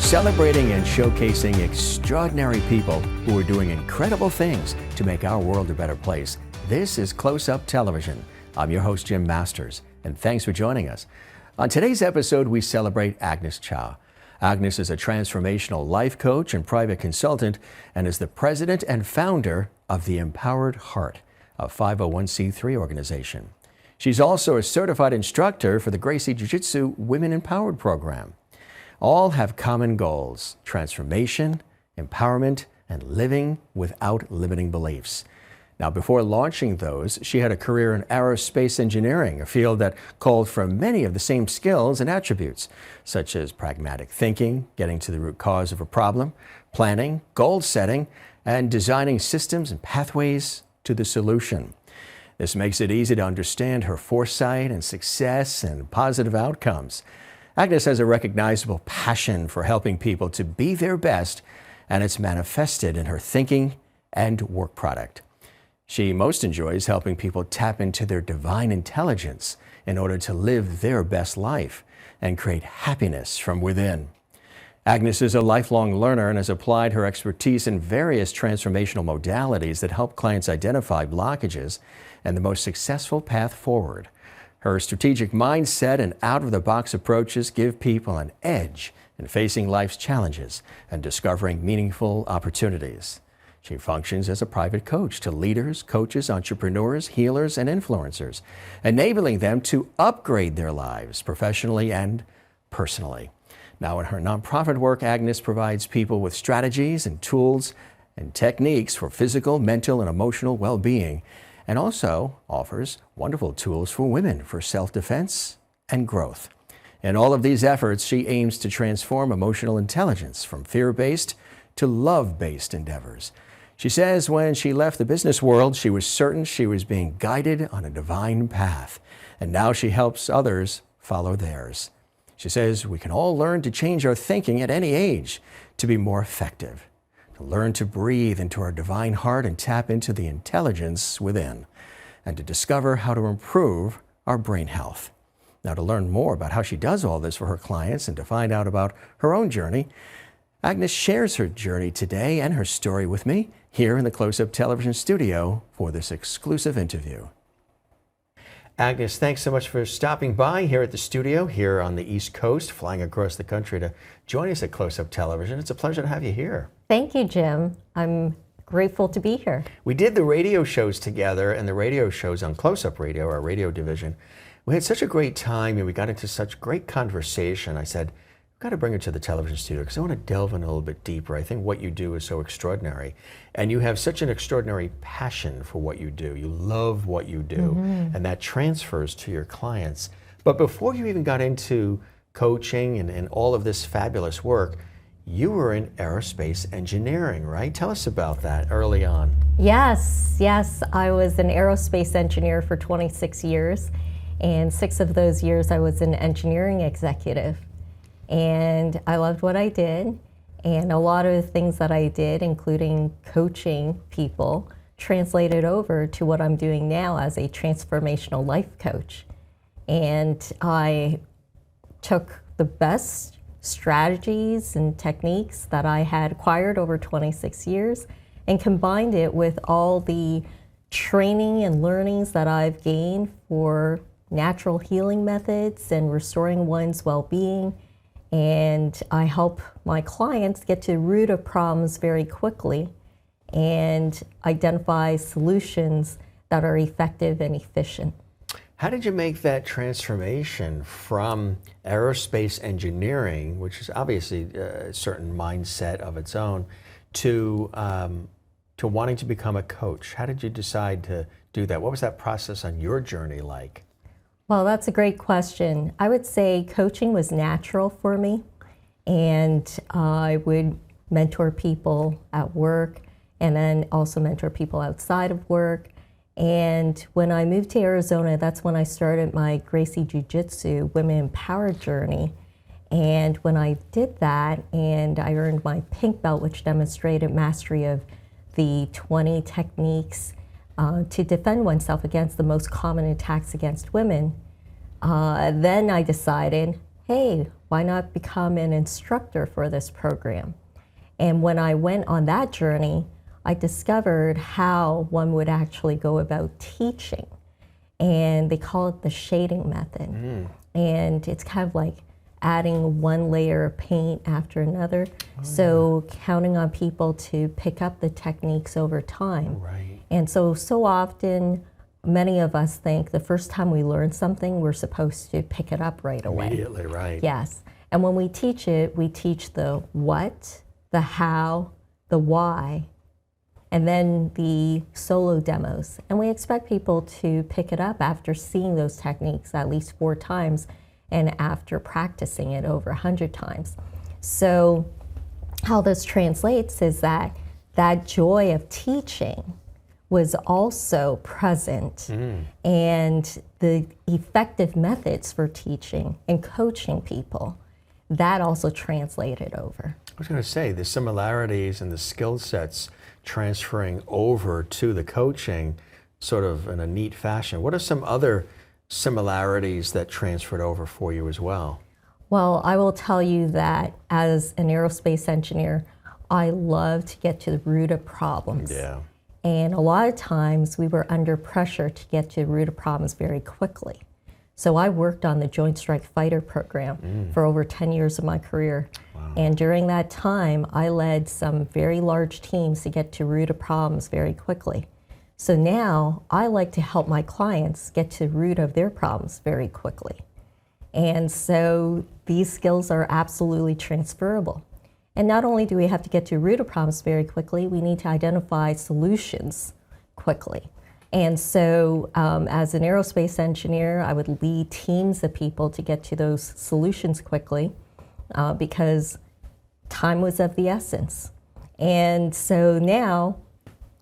celebrating and showcasing extraordinary people who are doing incredible things to make our world a better place. This is Close Up Television. I'm your host, Jim Masters, and thanks for joining us. On today's episode, we celebrate Agnes Chau. Agnes is a transformational life coach and private consultant and is the president and founder of the Empowered Heart, a 501c3 organization. She's also a certified instructor for the Gracie Jiu-Jitsu Women Empowered program. All have common goals: transformation, empowerment, and living without limiting beliefs. Now, before launching those, she had a career in Aerospace Engineering, a field that called for many of the same skills and attributes, such as pragmatic thinking, getting to the root cause of a problem, planning, goal setting, and designing systems and pathways to the solution. This makes it easy to understand her foresight and success and positive outcomes. Agnes has a recognizable passion for helping people to be their best, and it's manifested in her thinking and work product. She most enjoys helping people tap into their divine intelligence in order to live their best life and create happiness from within. Agnes is a lifelong learner and has applied her expertise in various transformational modalities that help clients identify blockages and the most successful path forward. Her strategic mindset and out-of-the-box approaches give people an edge in facing life's challenges and discovering meaningful opportunities. She functions as a private coach to leaders, coaches, entrepreneurs, healers, and influencers, enabling them to upgrade their lives professionally and personally. Now, in her nonprofit work, Agnes provides people with strategies and tools and techniques for physical, mental, and emotional well-being, and also offers wonderful tools for women for self-defense and growth. In all of these efforts, she aims to transform emotional intelligence from fear-based to love-based endeavors. She says when she left the business world, she was certain she was being guided on a divine path, and now she helps others follow theirs. She says we can all learn to change our thinking at any age to be more effective, to learn to breathe into our divine heart and tap into the intelligence within, and to discover how to improve our brain health. Now, to learn more about how she does all this for her clients and to find out about her own journey, Agnes shares her journey today and her story with me here in the Close-Up Television studio for this exclusive interview. Agnes, thanks so much for stopping by here at the studio here on the East Coast, flying across the country to join us at Close-Up Television. It's a pleasure to have you here. Thank you, Jim. I'm grateful to be here. We did the radio shows together, and the radio shows on Close-Up Radio, our radio division. We had such a great time, and we got into such great conversation. I said, I've got to bring it to the television studio because I want to delve in a little bit deeper. I think what you do is so extraordinary, and you have such an extraordinary passion for what you do. You love what you do, and that transfers to your clients. But before you even got into coaching and all of this fabulous work, you were in aerospace engineering, right? Tell us about that early on. Yes. I was an aerospace engineer for 26 years, and 6 of those years I was an engineering executive. And I loved what I did, and a lot of the things that I did, including coaching people, translated over to what I'm doing now as a transformational life coach. And I took the best strategies and techniques that I had acquired over 26 years and combined it with all the training and learnings that I've gained for natural healing methods and restoring one's well-being. And I help my clients get to the root of problems very quickly and identify solutions that are effective and efficient. How did you make that transformation from aerospace engineering, which is obviously a certain mindset of its own, to wanting to become a coach? How did you decide to do that? What was that process on your journey like? Well, that's a great question. I would say coaching was natural for me, and I would mentor people at work and then also mentor people outside of work. And when I moved to Arizona, that's when I started my Gracie Jiu-Jitsu Women Empowered journey. And when I did that, and I earned my pink belt, which demonstrated mastery of the 20 techniques to defend oneself against the most common attacks against women, then I decided, hey, why not become an instructor for this program? And when I went on that journey, I discovered how one would actually go about teaching. And they call it the shading method. And it's kind of like adding one layer of paint after another. So counting on people to pick up the techniques over time. Right. And so often, many of us think the first time we learn something, we're supposed to pick it up right away. Immediately, right. Yes. And when we teach it, we teach the what, the how, the why, and then the solo demos. And we expect people to pick it up after seeing those techniques at least 4 times and after practicing it over 100 times. So how this translates is that joy of teaching was also present, and the effective methods for teaching and coaching people, that also translated over. I was going to say, the similarities and the skill sets transferring over to the coaching sort of in a neat fashion. What are some other similarities that transferred over for you as well? Well, I will tell you that as an aerospace engineer, I love to get to the root of problems. Yeah. And a lot of times we were under pressure to get to the root of problems very quickly. So I worked on the Joint Strike Fighter program for over 10 years of my career. Wow. And during that time, I led some very large teams to get to root of problems very quickly. So now I like to help my clients get to the root of their problems very quickly. And so these skills are absolutely transferable. And not only do we have to get to root of problems very quickly, we need to identify solutions quickly. And so as an aerospace engineer, I would lead teams of people to get to those solutions quickly because time was of the essence. And so now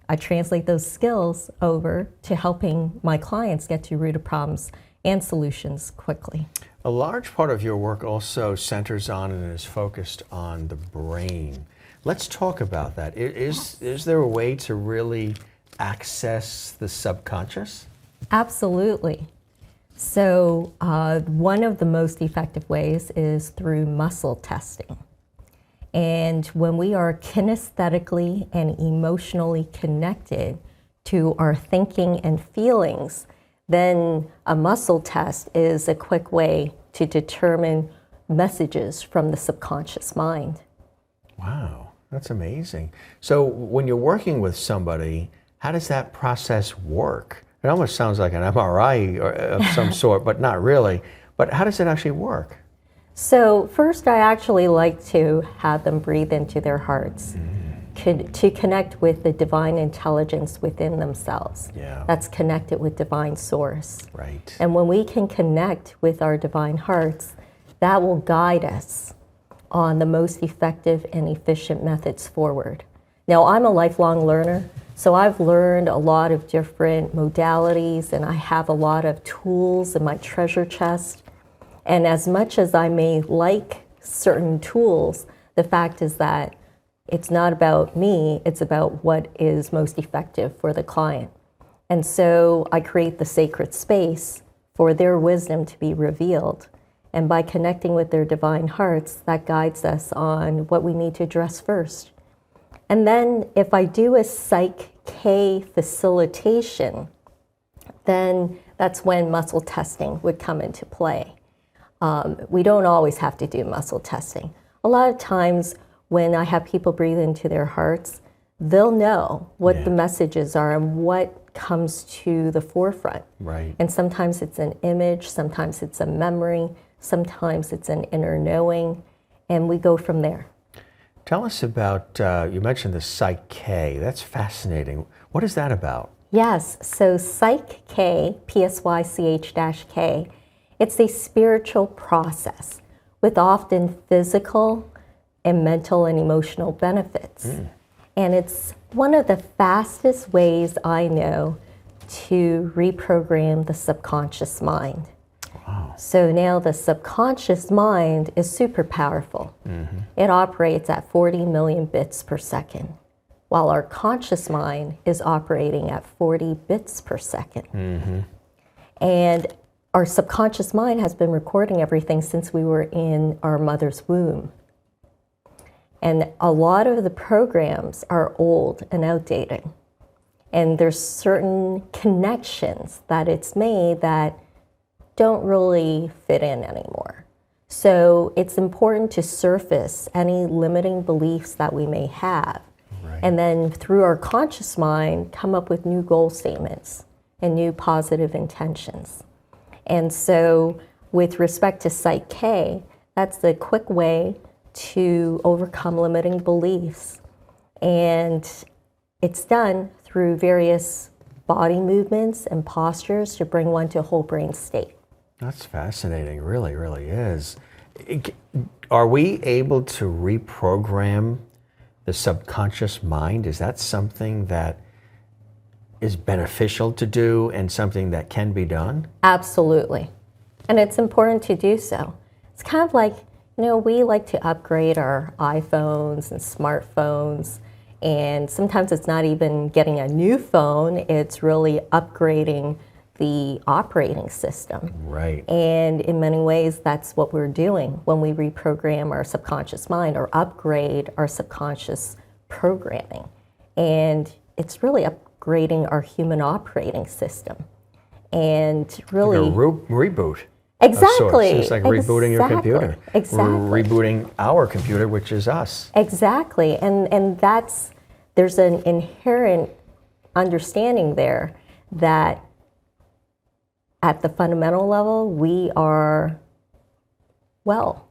I translate those skills over to helping my clients get to root of problems and solutions quickly. A large part of your work also centers on and is focused on the brain. Let's talk about that. Is there a way to really access the subconscious? Absolutely. So one of the most effective ways is through muscle testing. And when we are kinesthetically and emotionally connected to our thinking and feelings, then a muscle test is a quick way to determine messages from the subconscious mind. Wow, that's amazing. So when you're working with somebody, how does that process work? It almost sounds like an MRI of some sort, but not really. But how does it actually work? So first, I actually like to have them breathe into their hearts to connect with the divine intelligence within themselves. Yeah. That's connected with divine source. Right. And when we can connect with our divine hearts, that will guide us on the most effective and efficient methods forward. Now, I'm a lifelong learner, so I've learned a lot of different modalities, and I have a lot of tools in my treasure chest. And as much as I may like certain tools, the fact is that it's not about me, it's about what is most effective for the client. And so I create the sacred space for their wisdom to be revealed. And by connecting with their divine hearts, that guides us on what we need to address first. And then if I do a Psych K facilitation, then that's when muscle testing would come into play. We don't always have to do muscle testing. A lot of times when I have people breathe into their hearts, they'll know what the messages are and what comes to the forefront. Right. And sometimes it's an image, sometimes it's a memory, sometimes it's an inner knowing, and we go from there. Tell us about, you mentioned the Psych K. That's fascinating. What is that about? Yes, so Psych K, Psych-K, it's a spiritual process with often physical and mental and emotional benefits. And it's one of the fastest ways I know to reprogram the subconscious mind. Wow. So now the subconscious mind is super powerful. It operates at 40 million bits per second, while our conscious mind is operating at 40 bits per second. And our subconscious mind has been recording everything since we were in our mother's womb. And a lot of the programs are old and outdated. And there's certain connections that it's made that don't really fit in anymore. So it's important to surface any limiting beliefs that we may have. Right. And then through our conscious mind, come up with new goal statements and new positive intentions. And so with respect to Psych K, that's the quick way to overcome limiting beliefs. And it's done through various body movements and postures to bring one to a whole brain state. That's fascinating, really, really is. Are we able to reprogram the subconscious mind? Is that something that is beneficial to do and something that can be done? Absolutely. And it's important to do so. It's kind of like, we like to upgrade our iPhones and smartphones, and sometimes it's not even getting a new phone, it's really upgrading the operating system. Right. And in many ways, that's what we're doing when we reprogram our subconscious mind or upgrade our subconscious programming. And it's really upgrading our human operating system. And really... Like a reboot. Exactly. It's like rebooting your computer. Exactly. We're rebooting our computer, which is us. Exactly. And there's an inherent understanding there that at the fundamental level, we are well.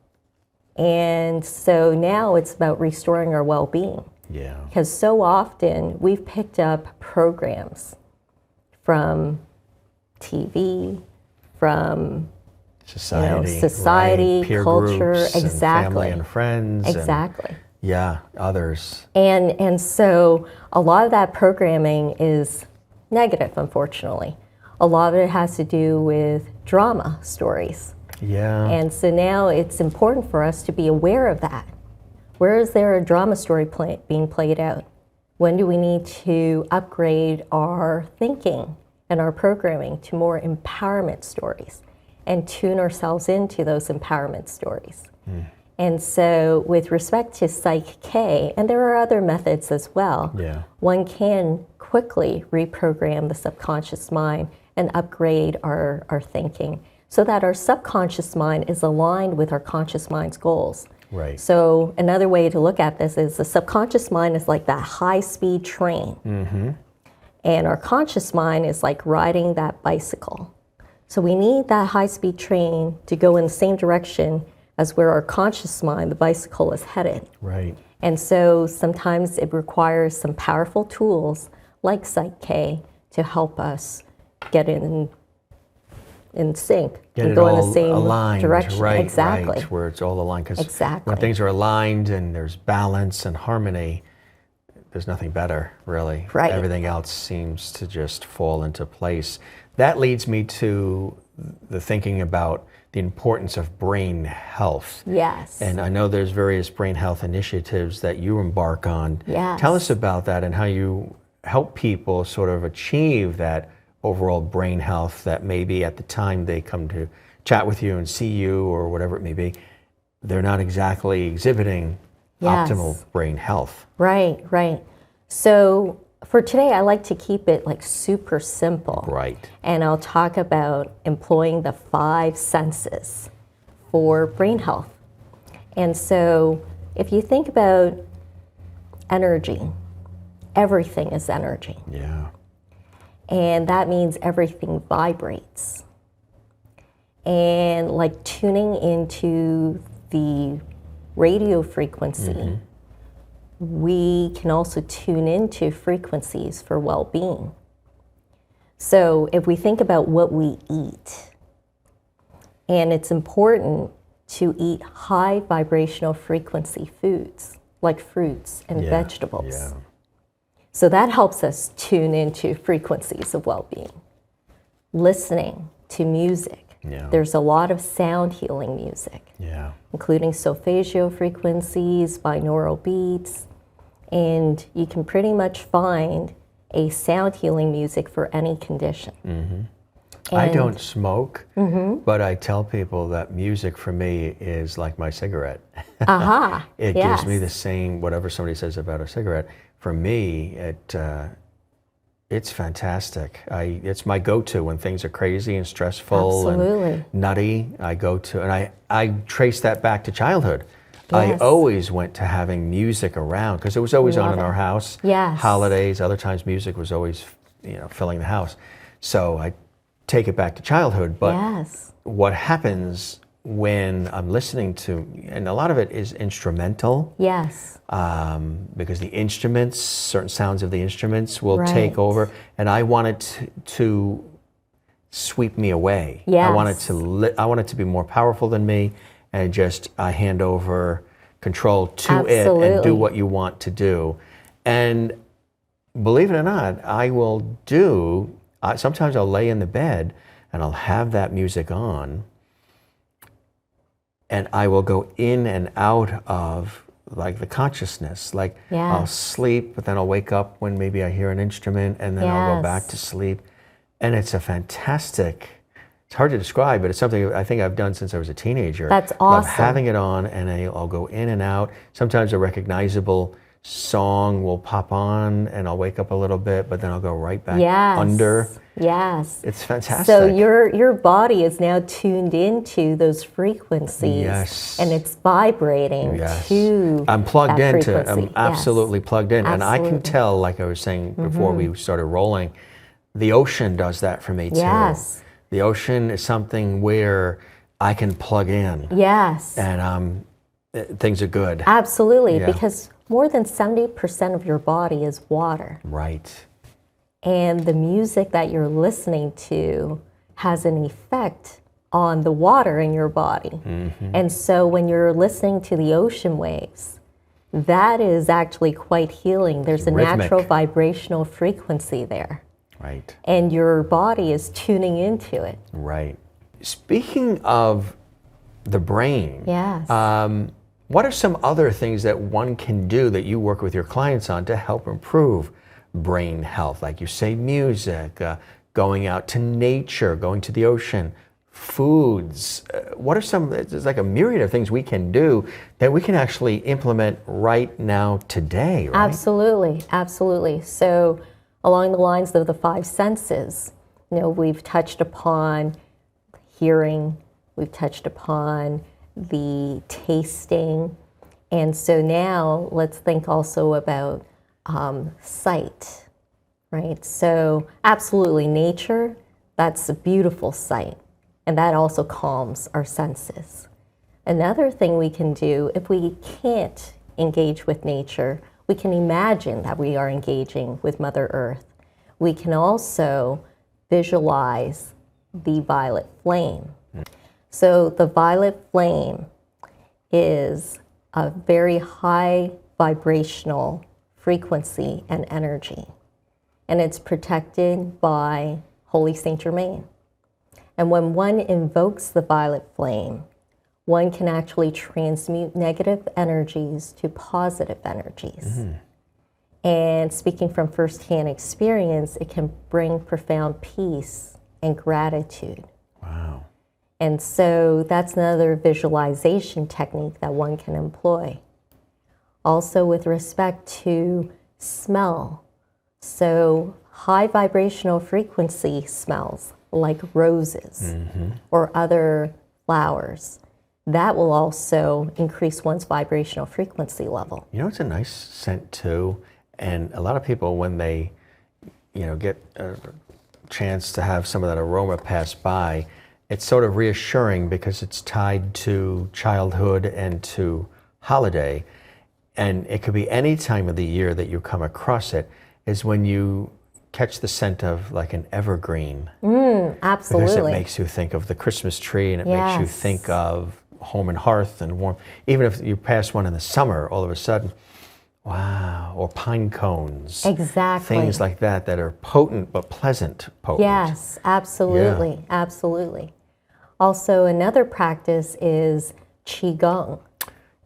And so now it's about restoring our well-being. Yeah. Because so often we've picked up programs from TV, from society, right. Peer culture, groups, exactly. And family and friends. Exactly. And, others. And so a lot of that programming is negative, unfortunately. A lot of it has to do with drama stories. Yeah. And so now it's important for us to be aware of that. Where is there a drama story being played out? When do we need to upgrade our thinking and our programming to more empowerment stories and tune ourselves into those empowerment stories? And so with respect to Psych K, and there are other methods as well, one can quickly reprogram the subconscious mind and upgrade our thinking so that our subconscious mind is aligned with our conscious mind's goals. Right. So another way to look at this is the subconscious mind is like that high-speed train. Mm-hmm. And our conscious mind is like riding that bicycle. So we need that high-speed train to go in the same direction as where our conscious mind, the bicycle, is headed. Right. And so sometimes it requires some powerful tools like Psych K to help us get in sync and go in the same aligned, direction. Right, exactly. Right, where it's all aligned. Because exactly. when things are aligned and there's balance and harmony, there's nothing better, really. Right. Everything else seems to just fall into place. That leads me to the thinking about the importance of brain health. Yes. And I know there's various brain health initiatives that you embark on. Yes. Tell us about that and how you help people sort of achieve that overall brain health that maybe at the time they come to chat with you and see you or whatever it may be, they're not exactly exhibiting optimal brain health. Right, right. So for today, I like to keep it like super simple. Right. And I'll talk about employing the 5 senses for brain health. And so if you think about energy, everything is energy. Yeah. And that means everything vibrates. And like tuning into the radio frequency, we can also tune into frequencies for well-being. So if we think about what we eat, and it's important to eat high vibrational frequency foods like fruits and vegetables. Yeah. So that helps us tune into frequencies of well-being. Listening to music. Yeah. There's a lot of sound healing music, including solfeggio frequencies, binaural beats, and you can pretty much find a sound healing music for any condition. I don't smoke, but I tell people that music for me is like my cigarette. It gives me the same, whatever somebody says about a cigarette. For me, it's fantastic. It's my go-to when things are crazy and stressful and nutty. I go to, and I trace that back to childhood. I always went to having music around because it was always on in our house. Holidays, other times music was always, filling the house. So I take it back to childhood. But what happens when I'm listening to, and a lot of it is instrumental. Because the instruments, certain sounds of the instruments will take over, and I want it to sweep me away. I want it to be more powerful than me, and just I hand over control to it and do what you want to do. And believe it or not, I will do. Sometimes I'll lay in the bed and I'll have that music on, and I will go in and out of like the consciousness. Like I'll sleep, but then I'll wake up when maybe I hear an instrument, and then I'll go back to sleep. And it's a fantastic, it's hard to describe, but it's something I think I've done since I was a teenager. That's awesome. Love having it on, and I'll go in and out. Sometimes a recognizable song will pop on, and I'll wake up a little bit, but then I'll go right back under. It's fantastic. So your body is now tuned into those frequencies, and it's vibrating to I'm plugged that into. frequency. I'm absolutely plugged in, and I can tell, like I was saying before we started rolling, the ocean does that for me too. The ocean is something where I can plug in. And things are good. Absolutely, because more than 70% of your body is water. And the music that you're listening to has an effect on the water in your body. And so when you're listening to the ocean waves, that is actually quite healing. There's a natural vibrational frequency there. And your body is tuning into it. Speaking of the brain, what are some other things that one can do that you work with your clients on to help improve brain health? Like you say, music, going out to nature, going to the ocean, foods. What are some, there's like a myriad of things we can do that we can actually implement right now today, right? Absolutely. So along the lines of the five senses, we've touched upon hearing, we've touched upon the tasting, and so now let's think also about sight, right? So absolutely, nature, that's a beautiful sight, and that also calms our senses. Another thing we can do, if we can't engage with nature, we can imagine that we are engaging with Mother Earth. We can also visualize the violet flame. So the violet flame is a very high vibrational frequency and energy, and it's protected by Holy Saint Germain. And when one invokes the violet flame, one can actually transmute negative energies to positive energies. And speaking from firsthand experience, it can bring profound peace and gratitude. And so that's another visualization technique that one can employ. Also with respect to smell, so high vibrational frequency smells like roses or other flowers, that will also increase one's vibrational frequency level. It's a nice scent too, and a lot of people, when they get a chance to have some of that aroma pass by, it's sort of reassuring because it's tied to childhood and to holiday. And it could be any time of the year that you come across it, is when you catch the scent of like an evergreen. Absolutely. Because it makes you think of the Christmas tree, and it makes you think of home and hearth and warm. Even if you pass one in the summer, all of a sudden, wow, or pine cones. Exactly. Things like that are potent but pleasant potent. Yes, absolutely, absolutely. Also, another practice is Qigong,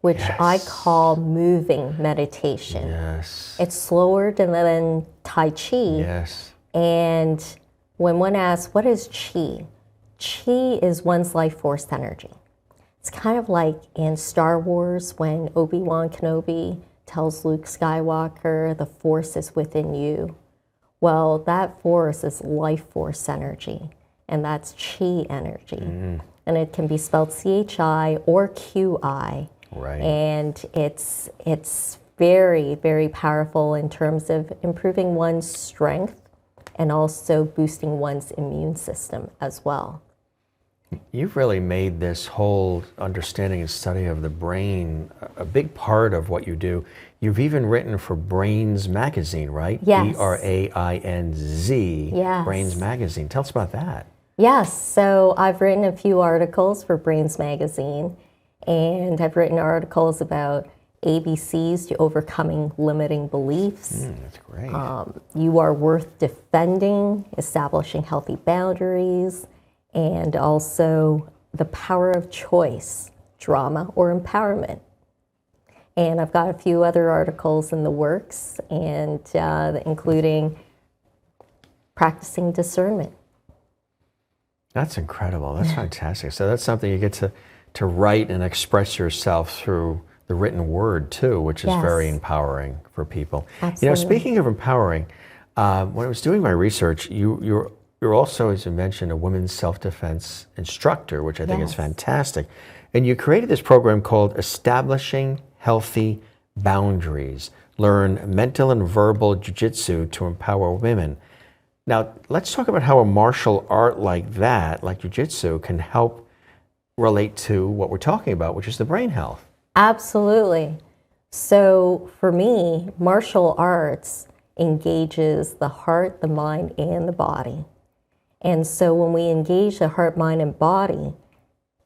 which I call moving meditation. It's slower than Tai Chi. And when one asks, what is chi? Chi is one's life force energy. It's kind of like in Star Wars when Obi-Wan Kenobi tells Luke Skywalker, the force is within you. Well, that force is life force energy, and that's chi energy. And it can be spelled C-H-I or Q-I. Right. And it's very, very powerful in terms of improving one's strength and also boosting one's immune system as well. You've really made this whole understanding and study of the brain a big part of what you do. You've even written for Brains Magazine, right? Yes. BRAINZ, Yes. Brains Magazine. Tell us about that. Yes, so I've written a few articles for Brains Magazine, and I've written articles about ABCs to overcoming limiting beliefs. That's great. You are worth defending, establishing healthy boundaries, and also the power of choice, drama or empowerment. And I've got a few other articles in the works, and including practicing discernment. That's incredible. That's fantastic. So that's something you get to write and express yourself through the written word too, which is very empowering for people. Absolutely. You know, speaking of empowering, when I was doing my research, you're also, as you mentioned, a women's self-defense instructor, which I think is fantastic. And you created this program called Establishing Healthy Boundaries. Learn mental and verbal jiu-jitsu to empower women. Now, let's talk about how a martial art like that, like jiu-jitsu, can help relate to what we're talking about, which is the brain health. Absolutely. So for me, martial arts engages the heart, the mind, and the body. And so when we engage the heart, mind, and body,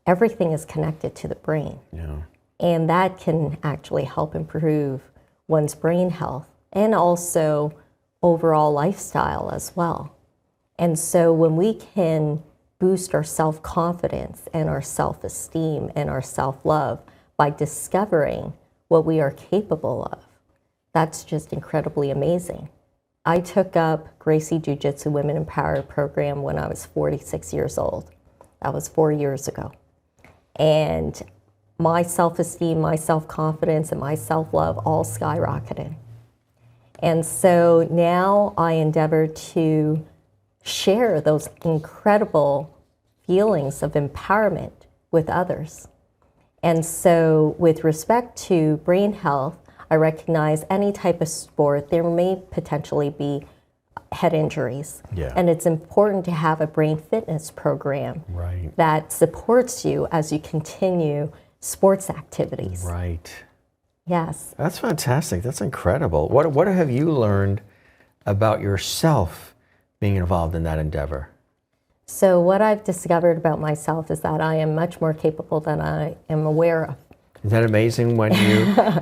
everything is connected to the brain. Yeah. And that can actually help improve one's brain health and also overall lifestyle as well. And so when we can boost our self-confidence and our self-esteem and our self-love by discovering what we are capable of, that's just incredibly amazing. I took up Gracie Jiu-Jitsu Women Empowered program when I was 46 years old. That was 4 years ago. And my self-esteem, my self-confidence, and my self-love all skyrocketed. And so now I endeavor to share those incredible feelings of empowerment with others. And so with respect to brain health, I recognize any type of sport, there may potentially be head injuries. Yeah. And it's important to have a brain fitness program that supports you as you continue sports activities. Right. Yes. That's fantastic. That's incredible. What have you learned about yourself being involved in that endeavor? So what I've discovered about myself is that I am much more capable than I am aware of. Is that amazing when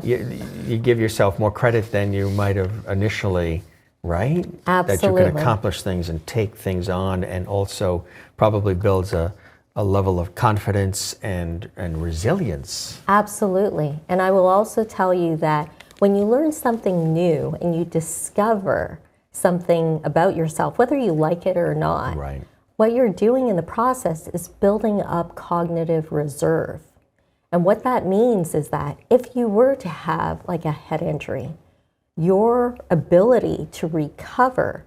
you give yourself more credit than you might have initially, right? Absolutely. That you can accomplish things and take things on, and also probably builds a level of confidence and resilience. Absolutely. And I will also tell you that when you learn something new and you discover something about yourself, whether you like it or not, what you're doing in the process is building up cognitive reserve. And what that means is that if you were to have like a head injury, your ability to recover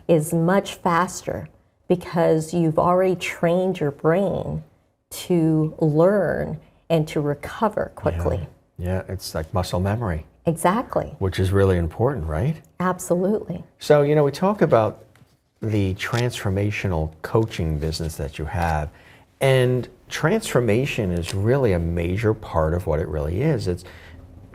is much faster because you've already trained your brain to learn and to recover quickly. Yeah, it's like muscle memory. Exactly. Which is really important, right? Absolutely. So, you know, we talk about the transformational coaching business that you have, and transformation is really a major part of what it really is. It's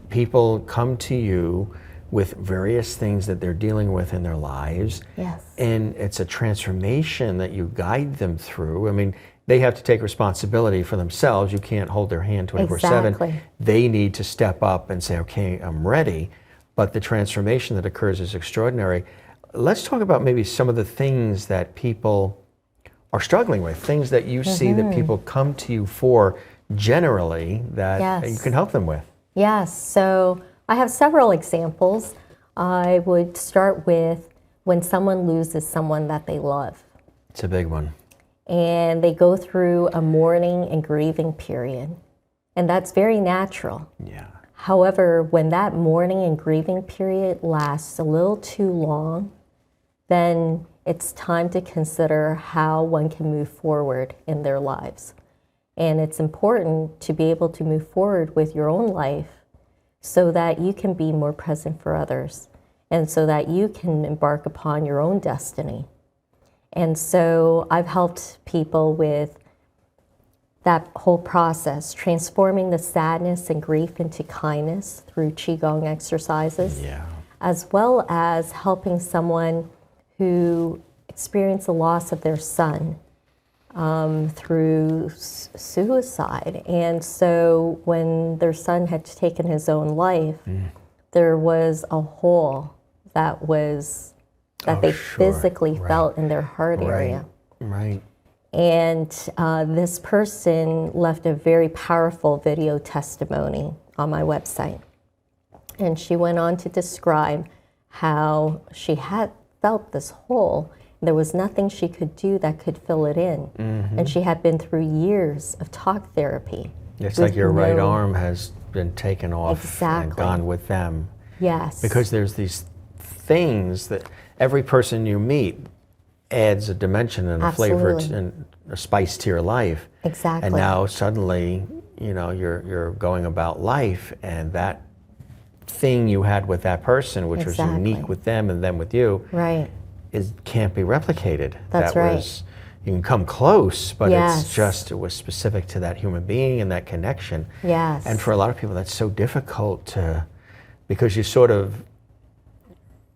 people come to you with various things that they're dealing with in their lives. Yes. And it's a transformation that you guide them through. I mean, they have to take responsibility for themselves. You can't hold their hand 24/7. Exactly. They need to step up and say, okay, I'm ready. But the transformation that occurs is extraordinary. Let's talk about maybe some of the things that people are struggling with, things that you see that people come to you for generally that you can help them with. Yes, so I have several examples. I would start with when someone loses someone that they love. It's a big one. And they go through a mourning and grieving period. And that's very natural. Yeah. However, when that mourning and grieving period lasts a little too long, then it's time to consider how one can move forward in their lives. And it's important to be able to move forward with your own life so that you can be more present for others and so that you can embark upon your own destiny. And so I've helped people with that whole process, transforming the sadness and grief into kindness through Qigong exercises, as well as helping someone who experienced the loss of their son through suicide. And so when their son had taken his own life, there was a hole that they physically felt in their heart area. Right. And this person left a very powerful video testimony on my website. And she went on to describe how she had felt this hole. There was nothing she could do that could fill it in. And she had been through years of talk therapy. It's like your right arm has been taken off and gone with them. Yes. Because there's these things that every person you meet adds a dimension and a flavor and a spice to your life. Exactly. And now suddenly, you know, you're going about life, and that thing you had with that person, which was unique with them and them with you, can't be replicated. That's right. You can come close, but it was specific to that human being and that connection. Yes. And for a lot of people, that's so difficult because you sort of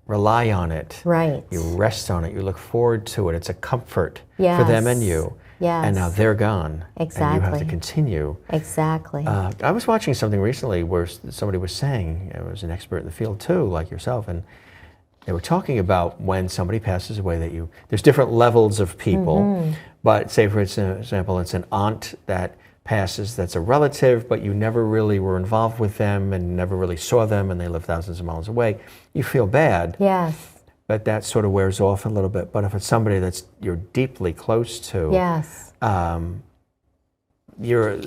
rely on it. Right. You rest on it. You look forward to it. It's a comfort Yes. for them and you. Yes. And now they're gone. Exactly. And you have to continue. Exactly. I was watching something recently where somebody was saying, it was an expert in the field too, like yourself, and they were talking about when somebody passes away there's different levels of people, but say for example, it's an aunt that passes that's a relative, but you never really were involved with them and never really saw them and they live thousands of miles away. You feel bad. Yes. But that sort of wears off a little bit. But if it's somebody that's you're deeply close to, you're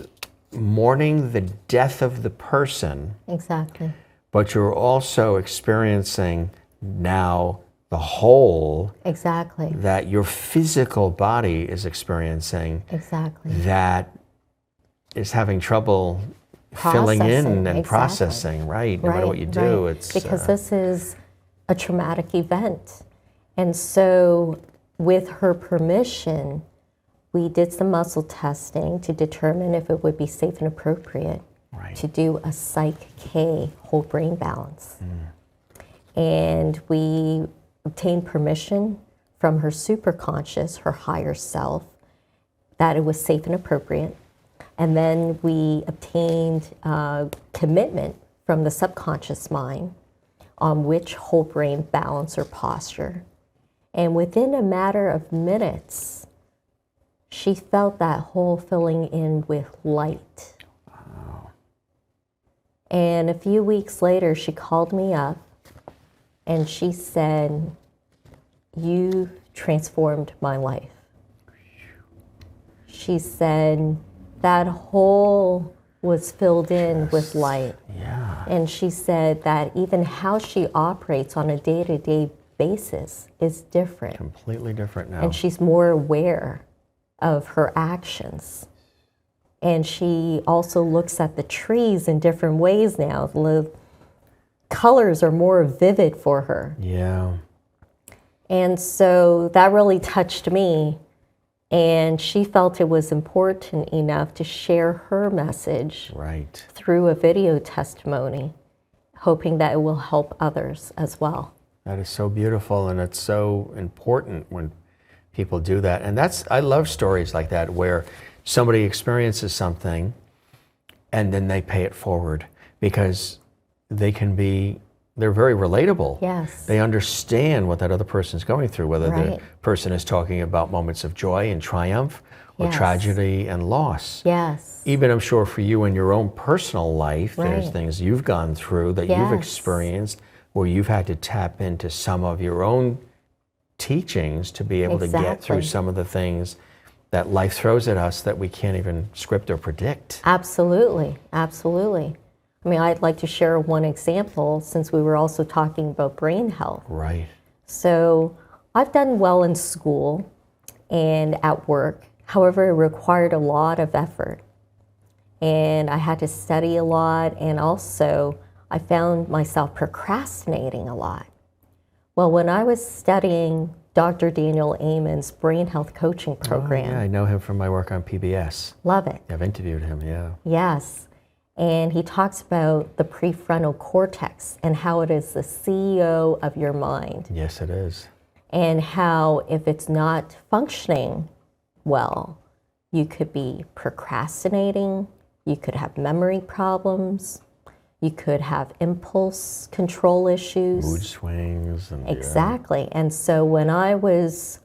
mourning the death of the person. Exactly. But you're also experiencing now the whole that your physical body is experiencing that is having trouble filling in and processing, right? No matter what you do, it's because this is a traumatic event. And so with her permission, we did some muscle testing to determine if it would be safe and appropriate to do a Psych-K whole brain balance. And we obtained permission from her superconscious, her higher self, that it was safe and appropriate. And then we obtained commitment from the subconscious mind on which whole brain balance or posture. And within a matter of minutes, she felt that hole filling in with light. Wow. And a few weeks later, she called me up and she said, "You transformed my life." She said, that hole was filled in with light. And she said that even how she operates on a day-to-day basis is different. Completely different now. And she's more aware of her actions. And she also looks at the trees in different ways now. The colors are more vivid for her. Yeah. And so that really touched me. And she felt it was important enough to share her message through a video testimony, hoping that it will help others as well. That is so beautiful, and it's so important when people do that. And I love stories like that where somebody experiences something and then they pay it forward because they're very relatable. Yes. They understand what that other person's going through, whether the person is talking about moments of joy and triumph or tragedy and loss. Yes. Even I'm sure for you in your own personal life, there's things you've gone through that you've experienced where you've had to tap into some of your own teachings to be able to get through Exactly. some of the things that life throws at us that we can't even script or predict. Absolutely, absolutely. I mean, I'd like to share one example since we were also talking about brain health. Right. So I've done well in school and at work. However, it required a lot of effort. And I had to study a lot, and also I found myself procrastinating a lot. Well, when I was studying Dr. Daniel Amen's brain health coaching program. Oh, yeah, I know him from my work on PBS. Love it. I've interviewed him, yeah. Yes. And he talks about the prefrontal cortex and how it is the CEO of your mind. Yes, it is. And how if it's not functioning well, you could be procrastinating, you could have memory problems, you could have impulse control issues. Mood swings. And exactly. And so when I was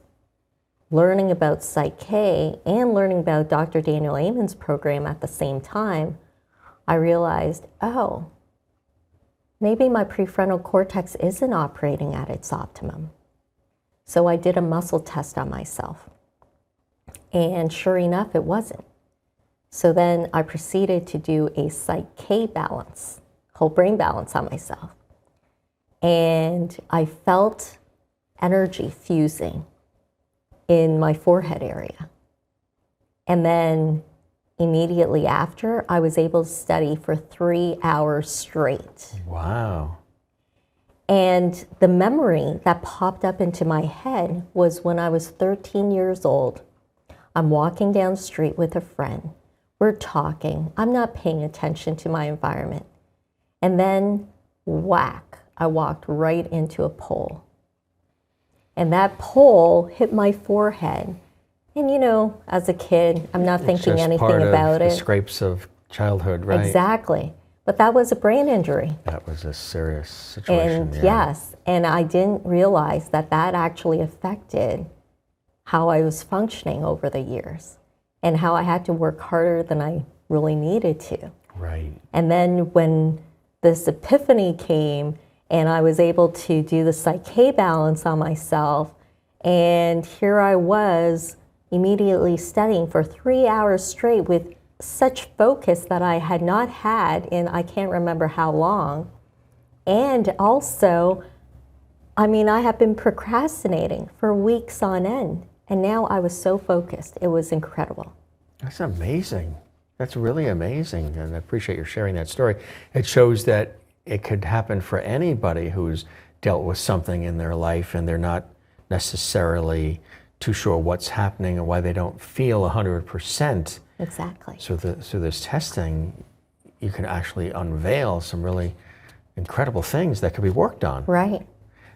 learning about Psych-K and learning about Dr. Daniel Amen's program at the same time, I realized, oh, maybe my prefrontal cortex isn't operating at its optimum. So I did a muscle test on myself. And sure enough, it wasn't. So then I proceeded to do a Psych-K balance, whole brain balance on myself. And I felt energy fusing in my forehead area. And then immediately after, I was able to study for 3 hours straight. Wow. And the memory that popped up into my head was when I was 13 years old. I'm walking down the street with a friend. We're talking. I'm not paying attention to my environment. And then, whack, I walked right into a pole. And that pole hit my forehead. And you know, as a kid, I'm not thinking anything about it. The scrapes of childhood, right? Exactly. But that was a brain injury. That was a serious situation. And yes, and I didn't realize that that actually affected how I was functioning over the years and how I had to work harder than I really needed to. Right. And then when this epiphany came and I was able to do the Psych-K balance on myself, and here I was immediately studying for 3 hours straight with such focus that I had not had in I can't remember how long. And also, I mean, I have been procrastinating for weeks on end. And now I was so focused. It was incredible. That's amazing. That's really amazing. And I appreciate your sharing that story. It shows that it could happen for anybody who's dealt with something in their life and they're not necessarily too sure what's happening or why they don't feel 100%. Exactly. So through this testing, you can actually unveil some really incredible things that could be worked on. Right.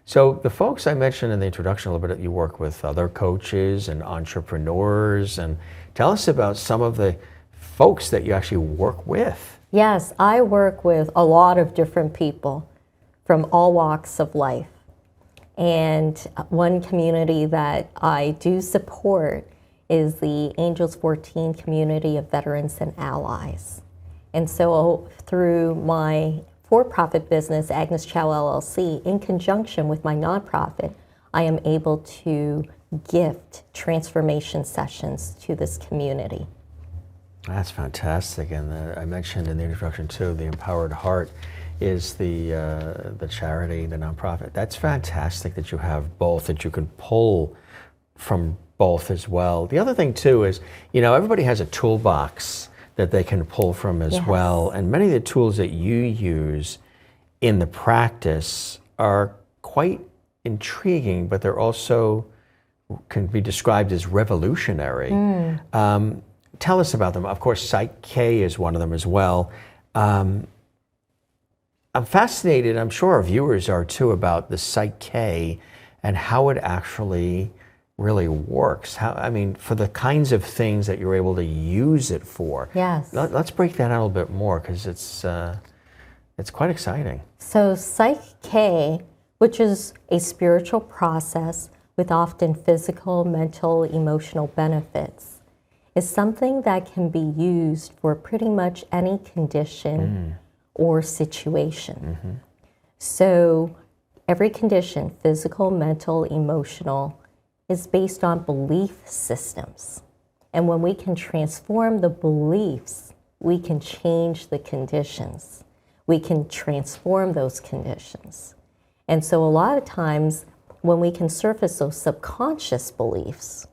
So the folks I mentioned in the introduction a little bit, you work with other coaches and entrepreneurs, and tell us about some of the folks that you actually work with. Yes, I work with a lot of different people from all walks of life. And one community that I do support is the Angels 14 community of veterans and allies. And so through my for-profit business, Agnes Chau LLC, in conjunction with my nonprofit, I am able to gift transformation sessions to this community. That's fantastic. And I mentioned in the introduction too, the Empowered Heart is the charity, the nonprofit. That's fantastic that you have both, that you can pull from both as well. The other thing too is, you know, everybody has a toolbox that they can pull from as well. And many of the tools that you use in the practice are quite intriguing, but they're also can be described as revolutionary. Tell us about them. Of course, Psych-K is one of them as well. I'm fascinated, I'm sure our viewers are too, about the Psych-K and how it actually really works. How, I mean, for the kinds of things that you're able to use it for. Yes. Let's break that out a little bit more, because it's quite exciting. So Psych-K, which is a spiritual process with often physical, mental, emotional benefits, is something that can be used for pretty much any condition or situation. So every condition, physical, mental, emotional, is based on belief systems. And when we can transform the beliefs, we can change the conditions. We can transform those conditions. And so a lot of times when we can surface those subconscious beliefs,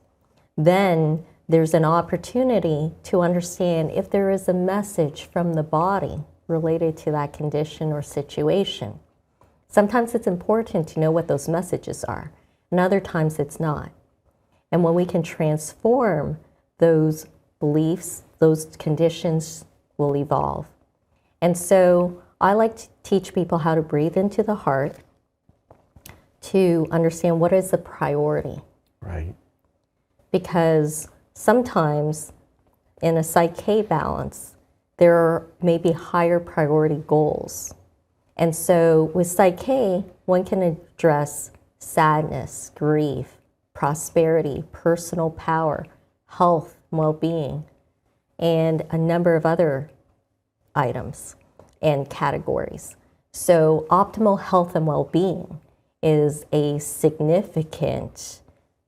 then there's an opportunity to understand if there is a message from the body related to that condition or situation. Sometimes it's important to know what those messages are, and other times it's not. And when we can transform those beliefs, those conditions will evolve. And so I like to teach people how to breathe into the heart to understand what is the priority. Right. Because sometimes in a Psyche balance, there may be higher priority goals. And so with Psyche, one can address sadness, grief, prosperity, personal power, health, well-being, and a number of other items and categories. So optimal health and well-being is a significant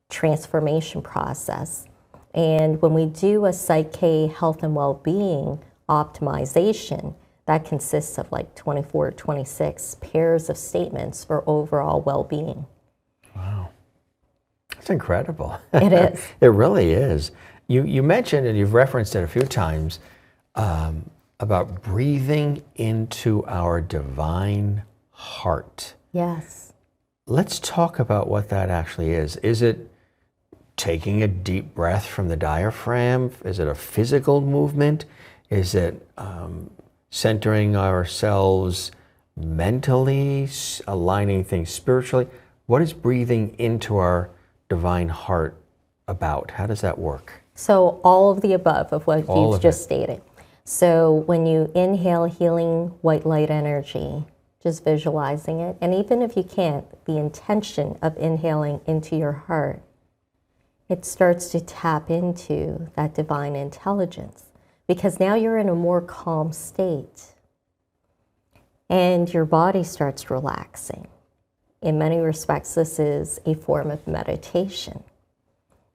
transformation process. And when we do a Psyche health and well-being optimization, that consists of like 24 or 26 pairs of statements for overall well-being. Wow. That's incredible. It is. It really is. You mentioned, and you've referenced it a few times, about breathing into our divine heart. Yes. Let's talk about what that actually is. Is it taking a deep breath from the diaphragm? Is it a physical movement? Is it centering ourselves mentally, aligning things spiritually? What is breathing into our divine heart about? How does that work? So all of the above of what you've just stated. So when you inhale healing white light energy, just visualizing it, and even if you can't, the intention of inhaling into your heart, it starts to tap into that divine intelligence, because now you're in a more calm state and your body starts relaxing. In many respects, this is a form of meditation.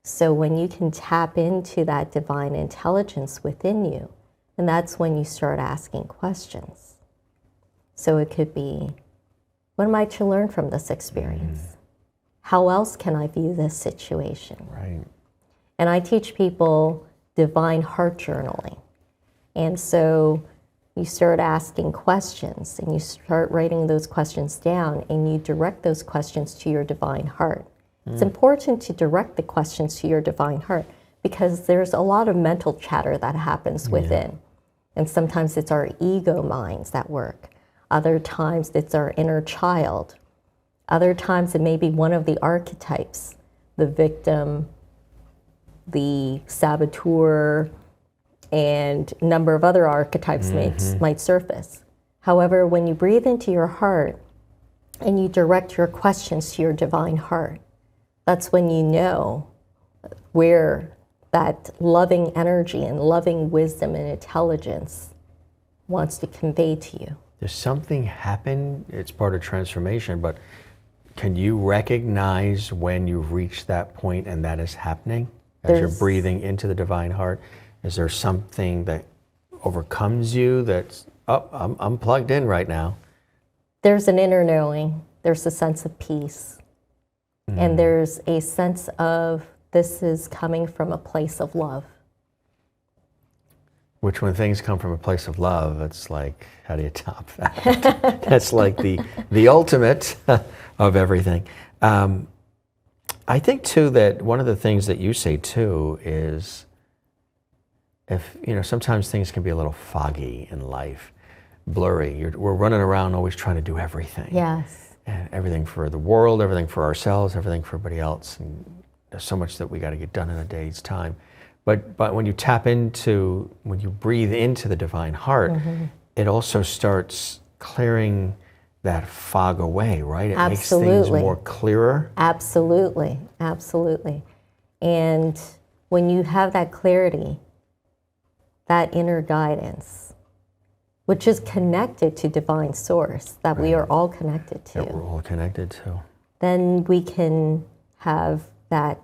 So when you can tap into that divine intelligence within you, and that's when you start asking questions. So it could be, what am I to learn from this experience? How else can I view this situation? Right. And I teach people divine heart journaling. And so you start asking questions and you start writing those questions down and you direct those questions to your divine heart. It's important to direct the questions to your divine heart because there's a lot of mental chatter that happens within. And sometimes it's our ego minds that work. Other times it's our inner child. Other times it may be one of the archetypes, the victim, the saboteur, and a number of other archetypes might surface. However, when you breathe into your heart and you direct your questions to your divine heart, that's when you know where that loving energy and loving wisdom and intelligence wants to convey to you. Does something happen? It's part of transformation, but can you recognize when you've reached that point and that is happening? As you're breathing into the divine heart, is there something that overcomes you that's, oh, I'm plugged in right now? There's an inner knowing. There's a sense of peace. And there's a sense of this is coming from a place of love. Which when things come from a place of love, it's like, how do you top that? That's like the ultimate of everything. I think too that one of the things that you say too is if, sometimes things can be a little foggy in life, blurry. We're running around always trying to do everything. Yes. And everything for the world, everything for ourselves, everything for everybody else. And there's so much that we got to get done in a day's time. But when you when you breathe into the divine heart, it also starts clearing that fog away, right? It makes things more clearer. Absolutely, absolutely. And when you have that clarity, that inner guidance, which is connected to divine source that we are all connected to. That we're all connected to. Then we can have that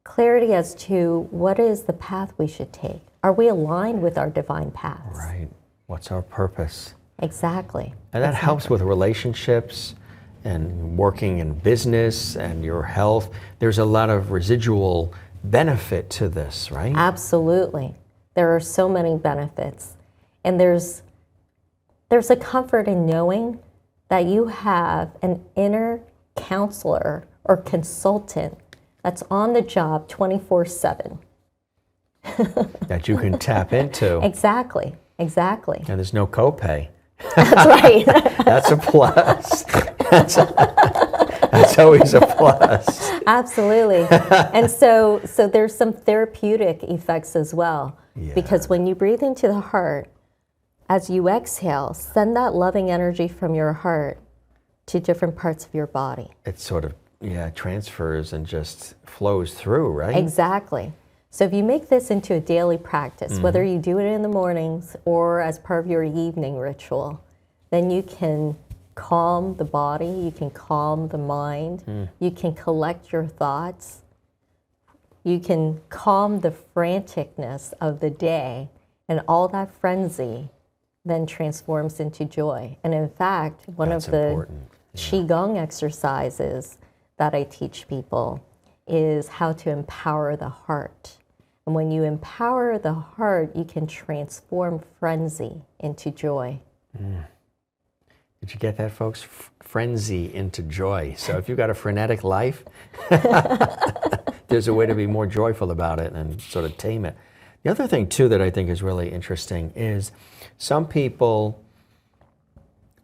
clarity as to what is the path we should take. Are we aligned with our divine paths? Right. What's our purpose? Exactly. And that helps with relationships and working in business and your health. There's a lot of residual benefit to this, right? Absolutely. There are so many benefits. And there's a comfort in knowing that you have an inner counselor or consultant that's on the job 24/7. That you can tap into. Exactly. And there's no copay. That's right. That's a plus. That's always a plus. Absolutely. And so there's some therapeutic effects as well. Yeah. Because when you breathe into the heart, as you exhale, send that loving energy from your heart to different parts of your body. It sort of, transfers and just flows through, right? Exactly. So if you make this into a daily practice, whether you do it in the mornings or as part of your evening ritual, then you can calm the body, you can calm the mind, you can collect your thoughts, you can calm the franticness of the day, and all that frenzy then transforms into joy. And in fact, one That's of the important. Qigong exercises that I teach people is how to empower the heart. And when you empower the heart, you can transform frenzy into joy. Did you get that, folks? Frenzy into joy. So if you've got a frenetic life, there's a way to be more joyful about it and sort of tame it. The other thing, too, that I think is really interesting is some people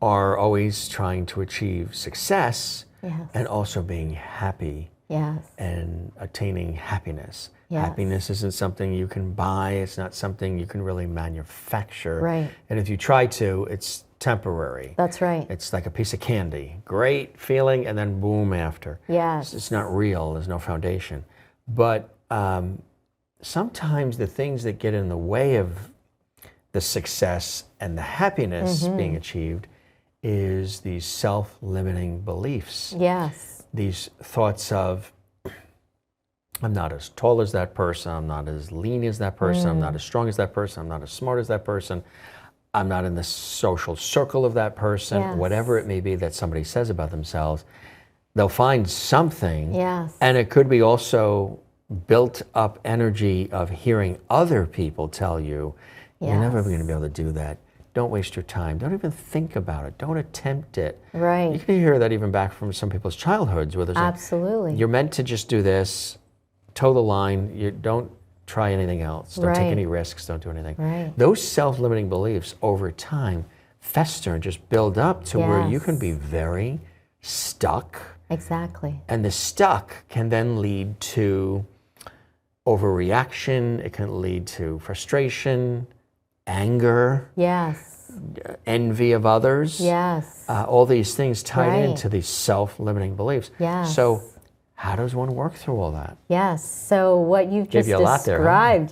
are always trying to achieve success and also being happy and attaining happiness. Happiness isn't something you can buy. It's not something you can really manufacture. Right. And if you try to, it's temporary. That's right. It's like a piece of candy. Great feeling, and then boom after. Yes. It's not real. There's no foundation. But sometimes the things that get in the way of the success and the happiness being achieved is these self-limiting beliefs. Yes. These thoughts of, I'm not as tall as that person, I'm not as lean as that person, I'm not as strong as that person, I'm not as smart as that person, I'm not in the social circle of that person, whatever it may be that somebody says about themselves. They'll find something, and it could be also built up energy of hearing other people tell you, you're never going to be able to do that. Don't waste your time. Don't even think about it. Don't attempt it. Right. You can hear that even back from some people's childhoods where there's Absolutely. you're meant to just do this, toe the line, you don't try anything else, don't take any risks, don't do anything. Right. Those self-limiting beliefs over time fester and just build up to where you can be very stuck. Exactly. And the stuck can then lead to overreaction, it can lead to frustration, anger, envy of others. All these things tied into these self-limiting beliefs. So how does one work through all that? So what you've just described,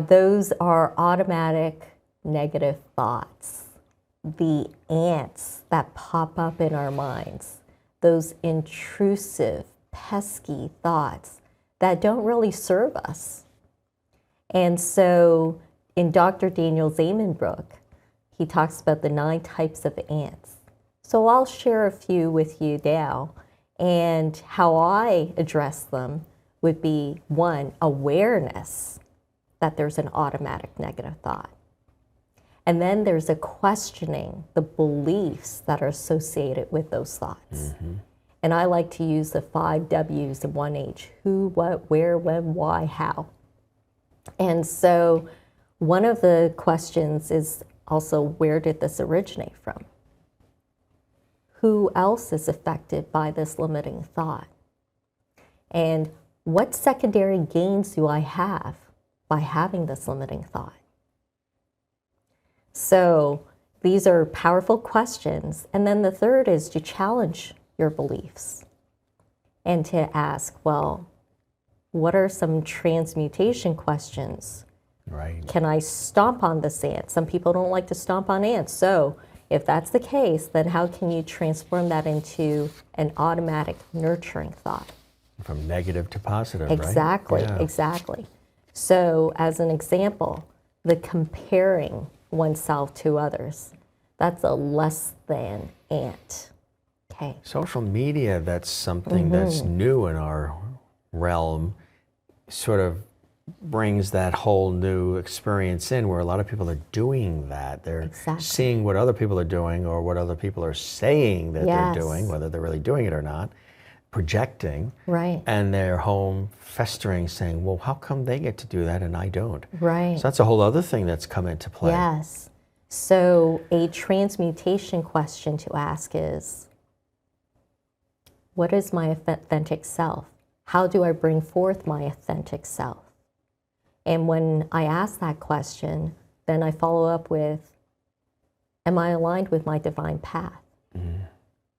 those are automatic negative thoughts. The ants that pop up in our minds, those intrusive, pesky thoughts that don't really serve us. And so in Dr. Daniel Zamen's book, he talks about the 9 types of ants. So I'll share a few with you now. And how I address them would be, 1, awareness that there's an automatic negative thought. And then there's a questioning the beliefs that are associated with those thoughts. And I like to use the 5 W's and 1 H: who, what, where, when, why, how. And so one of the questions is also, where did this originate from? Who else is affected by this limiting thought? And what secondary gains do I have by having this limiting thought? So these are powerful questions. And then the third is to challenge your beliefs and to ask, well, what are some transmutation questions Right. Can I stomp on this ant? Some people don't like to stomp on ants. So if that's the case, then how can you transform that into an automatic nurturing thought? From negative to positive, Exactly, right? Yeah. exactly. So as an example, the comparing oneself to others, that's a less than ant. Okay. Social media, that's something that's new in our realm, sort of brings that whole new experience in where a lot of people are doing that. They're seeing what other people are doing or what other people are saying that they're doing, whether they're really doing it or not, projecting. Right. And they're home festering saying, well, how come they get to do that and I don't? Right. So that's a whole other thing that's come into play. Yes. So a transmutation question to ask is, what is my authentic self? How do I bring forth my authentic self? And when I ask that question, then I follow up with, am I aligned with my divine path?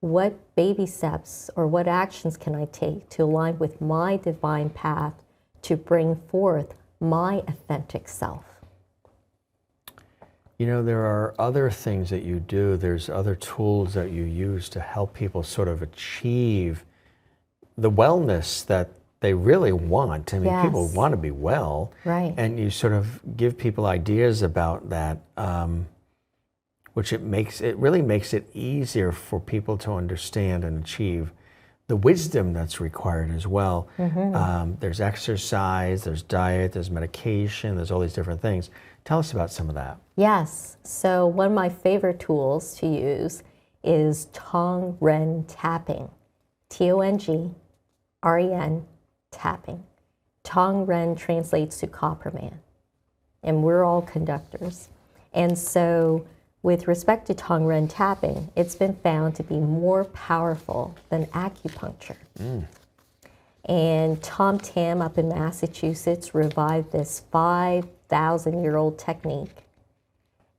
What baby steps or what actions can I take to align with my divine path to bring forth my authentic self? You know, there are other things that you do. There's other tools that you use to help people sort of achieve the wellness that they really want. I mean, people want to be well. Right. And you sort of give people ideas about that, which it really makes it easier for people to understand and achieve the wisdom that's required as well. There's exercise, there's diet, there's medication, there's all these different things. Tell us about some of that. Yes. So one of my favorite tools to use is Tong-Ren tapping. Tongren tapping. Tong-Ren translates to copper man. And we're all conductors. And so with respect to Tong-Ren tapping, it's been found to be more powerful than acupuncture. And Tom Tam up in Massachusetts revived this 5,000-year-old technique.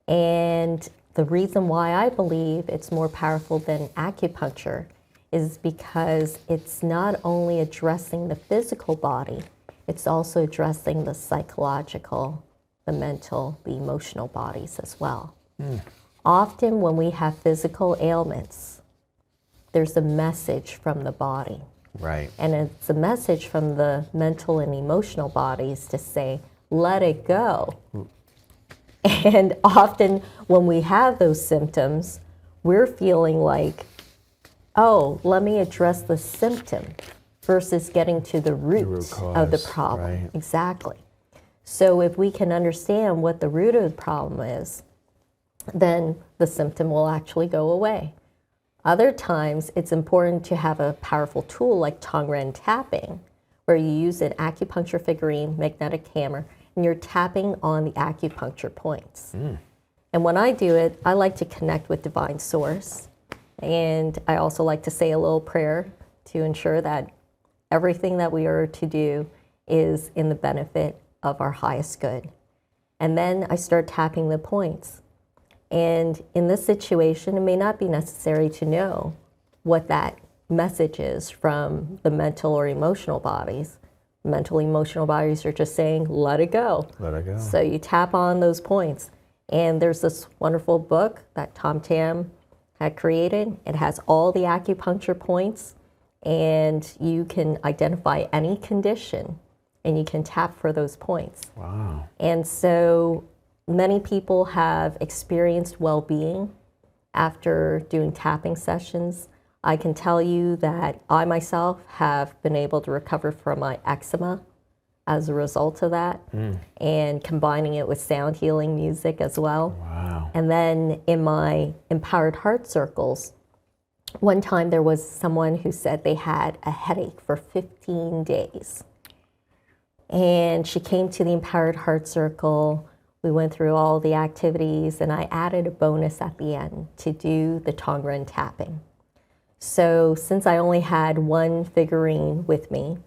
And the reason why I believe it's more powerful than acupuncture is because it's not only addressing the physical body, it's also addressing the psychological, the mental, the emotional bodies as well. Often when we have physical ailments, there's a message from the body. Right. And it's a message from the mental and emotional bodies to say, let it go. And often when we have those symptoms, we're feeling like, oh, let me address the symptom versus getting to the root of the problem. Right. Exactly. So if we can understand what the root of the problem is, then the symptom will actually go away. Other times, it's important to have a powerful tool like Tong-Ren tapping, where you use an acupuncture figurine, magnetic hammer, and you're tapping on the acupuncture points. And when I do it, I like to connect with divine source. And I also like to say a little prayer to ensure that everything that we are to do is in the benefit of our highest good. And then I start tapping the points. And in this situation, it may not be necessary to know what that message is from the mental or emotional bodies. Mental, emotional bodies are just saying, let it go. Let it go. So you tap on those points. And there's this wonderful book that Tom Tam had created. It has all the acupuncture points, and you can identify any condition, and you can tap for those points. Wow. And so many people have experienced well-being after doing tapping sessions. I can tell you that I myself have been able to recover from my eczema as a result of that, and combining it with sound healing music as well. Wow. And then in my empowered heart circles, one time there was someone who said they had a headache for 15 days. And she came to the empowered heart circle. We went through all the activities, and I added a bonus at the end to do the Tong-Ren tapping. So since I only had one figurine with me,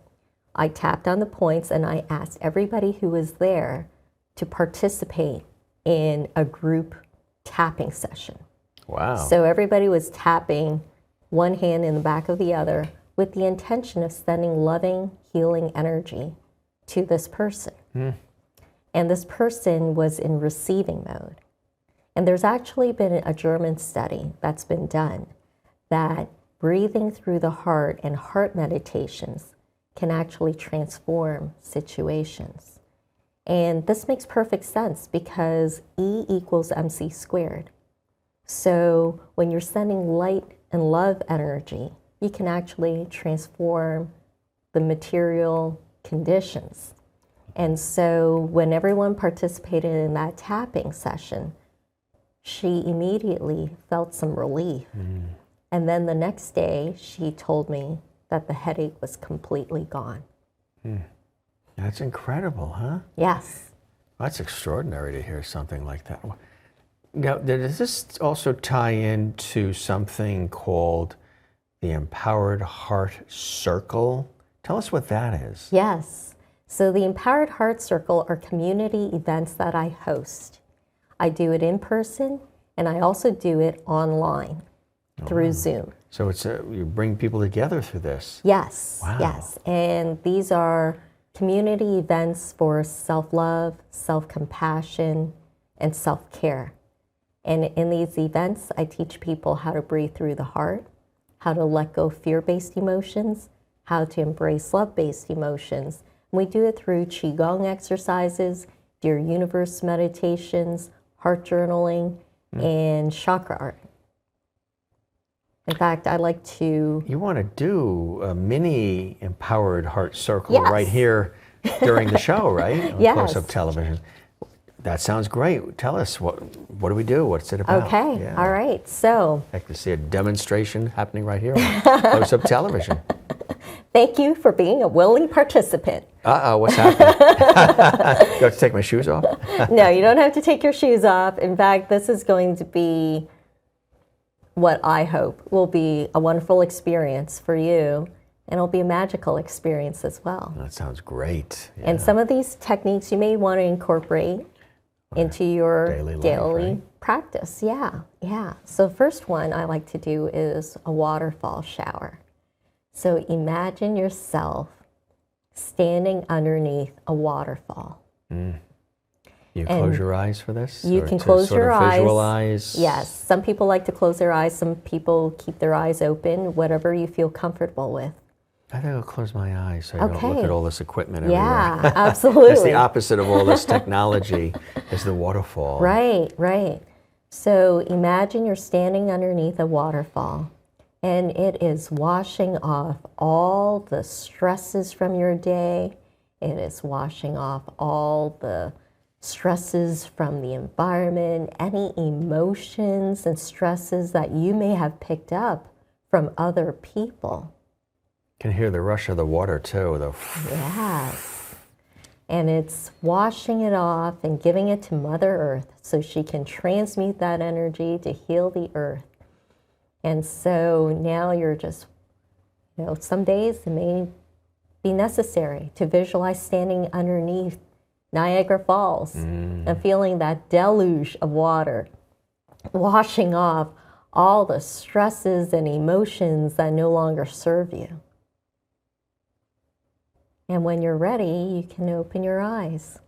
I tapped on the points and I asked everybody who was there to participate in a group tapping session. Wow. So everybody was tapping one hand in the back of the other with the intention of sending loving, healing energy to this person. And this person was in receiving mode. And there's actually been a German study that's been done that breathing through the heart and heart meditations can actually transform situations. And this makes perfect sense because E equals MC squared. So when you're sending light and love energy, you can actually transform the material conditions. And so when everyone participated in that tapping session, she immediately felt some relief. And then the next day, she told me that the headache was completely gone. That's incredible, huh? Yes. That's extraordinary to hear something like that. Now, does this also tie into something called the Empowered Heart Circle? Tell us what that is. Yes. So the Empowered Heart Circle are community events that I host. I do it in person, and I also do it online through Zoom. So it's you bring people together through this. Yes, Wow. yes. And these are community events for self-love, self-compassion, and self-care. And in these events, I teach people how to breathe through the heart, how to let go fear-based emotions, how to embrace love-based emotions. And we do it through Qigong exercises, Dear Universe meditations, heart journaling, and chakra art. In fact, I like to... You want to do a mini Empowered Heart Circle Yes. right here during the show, right? On Yes. Close-Up Television. That sounds great. Tell us, what do we do? What's it about? Okay, Yeah. all right, so... I can see a demonstration happening right here on Close-Up Television. Thank you for being a willing participant. Uh-oh, what's happening? Do I have to take my shoes off? No, you don't have to take your shoes off. In fact, this is going to be what I hope will be a wonderful experience for you, and it'll be a magical experience as well. That sounds great. Yeah. And some of these techniques you may want to incorporate into your Daily life, daily right? practice. Yeah, yeah. So first one I like to do is a waterfall shower. So imagine yourself standing underneath a waterfall. You close your eyes for this? You Or can to close sort your of eyes. Visualize? Yes, some people like to close their eyes, some people keep their eyes open, whatever you feel comfortable with. I think I'll close my eyes so I don't look Okay. at all this equipment Yeah, everywhere. absolutely. It's the opposite of all this technology, is the waterfall. Right, right. So imagine you're standing underneath a waterfall and it is washing off all the stresses from your day. It is washing off all the stresses from the environment, any emotions and stresses that you may have picked up from other people. Can hear the rush of the water too. Yes. And it's washing it off and giving it to Mother Earth so she can transmute that energy to heal the earth. And so now you're just, some days it may be necessary to visualize standing underneath Niagara Falls and feeling that deluge of water washing off all the stresses and emotions that no longer serve you. And when you're ready, you can open your eyes.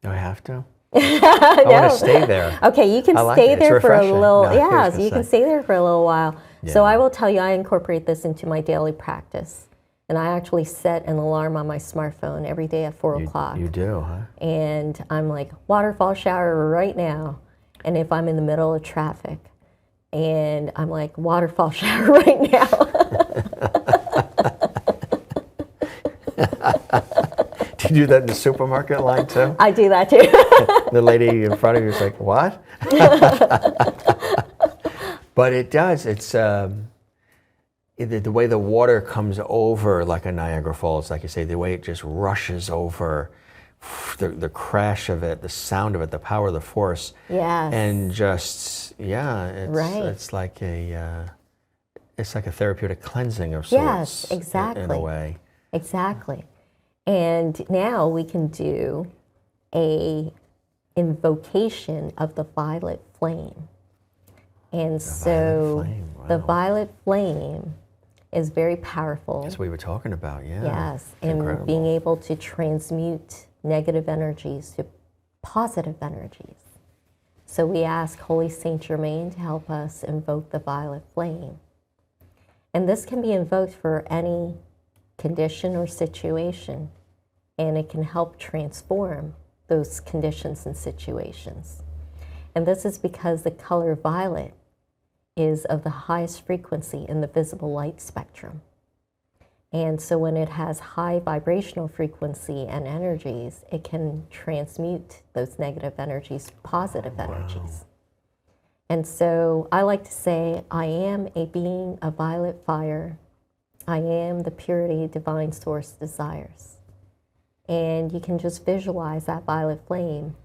Do I have to? I want to stay there. Okay, you can I like stay it. It's there for a refreshing. little, No, I was yes, gonna you can say. stay there for a little while. So Yeah. I will tell you, I incorporate this into my daily practice. And I actually set an alarm on my smartphone every day at 4 o'clock. You do, huh? And I'm like, waterfall shower right now. And if I'm in the middle of traffic, and I'm like, waterfall shower right now. Do you do that in the supermarket line too? I do that too. The lady in front of you is like, what? But it does. It's the way the water comes over like a Niagara Falls, like you say, the way it just rushes over, the crash of it, the sound of it, the power of the force. Yes. And just, it's like a therapeutic cleansing of sorts. Yes, exactly. In a way. Exactly. And now we can do a invocation of the violet flame. And so the violet flame is very powerful. That's what we were talking about, yeah. Yes, It's and incredible. being able to transmute negative energies to positive energies. So we ask Holy Saint Germain to help us invoke the violet flame. And this can be invoked for any condition or situation, and it can help transform those conditions and situations. And this is because the color violet is of the highest frequency in the visible light spectrum. And so when it has high vibrational frequency and energies, it can transmute those negative energies to positive energies. And so I like to say, I am a being of violet fire. I am the purity divine source desires. And you can just visualize that violet flame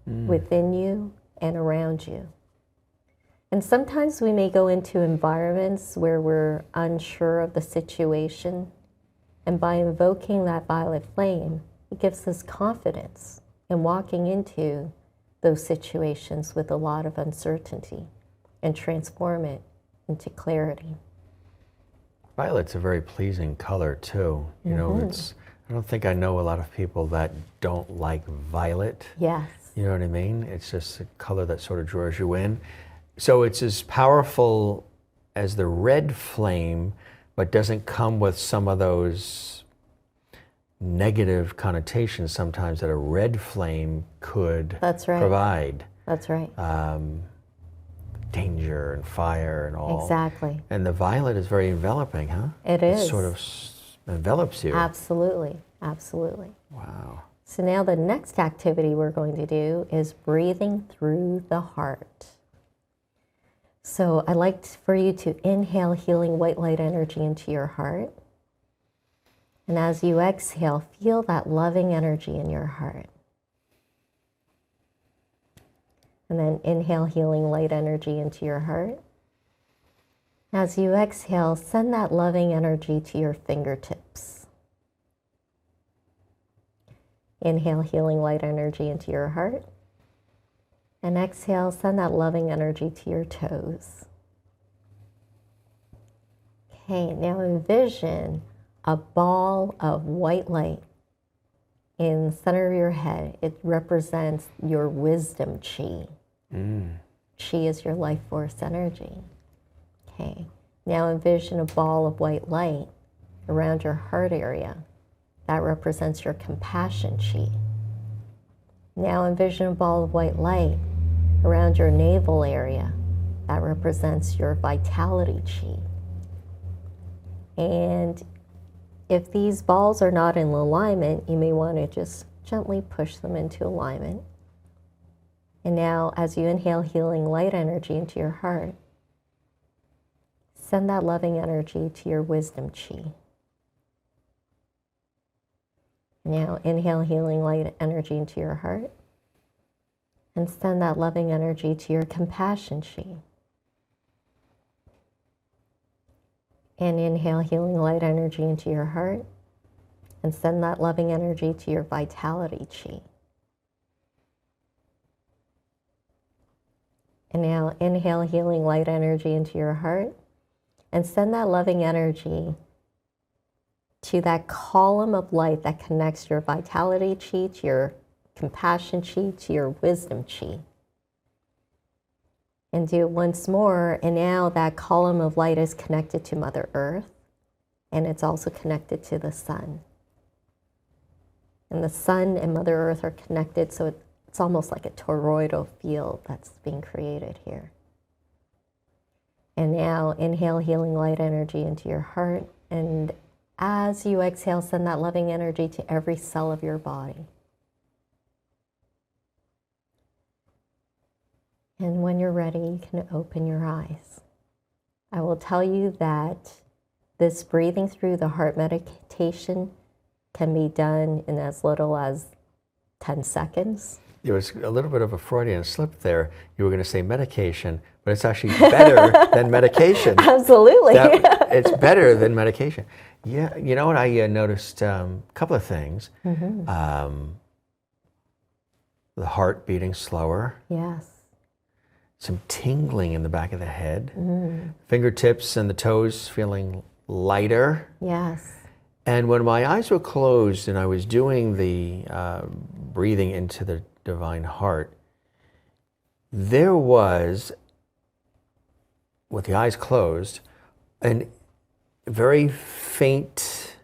within you and around you. And sometimes we may go into environments where we're unsure of the situation. And by invoking that violet flame, it gives us confidence in walking into those situations with a lot of uncertainty and transform it into clarity. Violet's a very pleasing color too. You know, I don't think I know a lot of people that don't like violet. Yes. You know what I mean? It's just a color that sort of draws you in. So it's as powerful as the red flame, but doesn't come with some of those negative connotations sometimes that a red flame could provide. That's right. Danger and fire and all. Exactly. And the violet is very enveloping, huh? It is. It sort of envelops you. Absolutely. Absolutely. Wow. So now the next activity we're going to do is breathing through the heart. So I'd like for you to inhale healing white light energy into your heart. And as you exhale, feel that loving energy in your heart. And then inhale healing light energy into your heart. As you exhale, send that loving energy to your fingertips. Inhale healing light energy into your heart. And exhale, send that loving energy to your toes. Okay, now envision a ball of white light in the center of your head. It represents your wisdom chi. Chi is your life force energy. Okay, now envision a ball of white light around your heart area. That represents your compassion chi. Now envision a ball of white light around your navel area. That represents your vitality chi. And if these balls are not in alignment, you may want to just gently push them into alignment. And now, as you inhale healing light energy into your heart, send that loving energy to your wisdom chi. Now, inhale healing light energy into your heart, and send that loving energy to your compassion chi. And inhale healing light energy into your heart, and send that loving energy to your vitality chi. And now inhale healing light energy into your heart, and send that loving energy to that column of light that connects your vitality chi to your compassion chi to your wisdom chi. And do it once more, and now that column of light is connected to Mother Earth, and it's also connected to the sun. And the sun and Mother Earth are connected, so it's almost like a toroidal field that's being created here. And now inhale healing light energy into your heart, and as you exhale, send that loving energy to every cell of your body. And when you're ready, you can open your eyes. I will tell you that this breathing through the heart meditation can be done in as little as 10 seconds. There was a little bit of a Freudian slip there. You were going to say medication, but it's actually better than medication. Absolutely. It's better than medication. Yeah, you know what? I noticed a couple of things. The heart beating slower. Yes. Some tingling in the back of the head. Fingertips and the toes feeling lighter. Yes. And when my eyes were closed and I was doing the breathing into the divine heart, there was, with the eyes closed, a very faint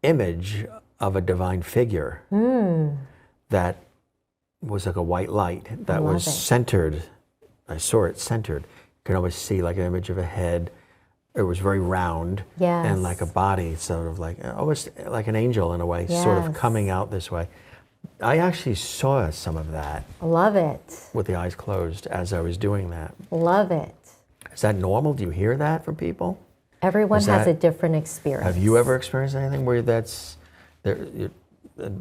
image of a divine figure that was like a white light that was centered. I saw it centered. You could almost see like an image of a head. It was very round and like a body, sort of like, almost like an angel in a way, sort of coming out this way. I actually saw some of that. Love it. With the eyes closed as I was doing that. Love it. Is that normal? Do you hear that from people? Everyone has a different experience. Have you ever experienced anything where that's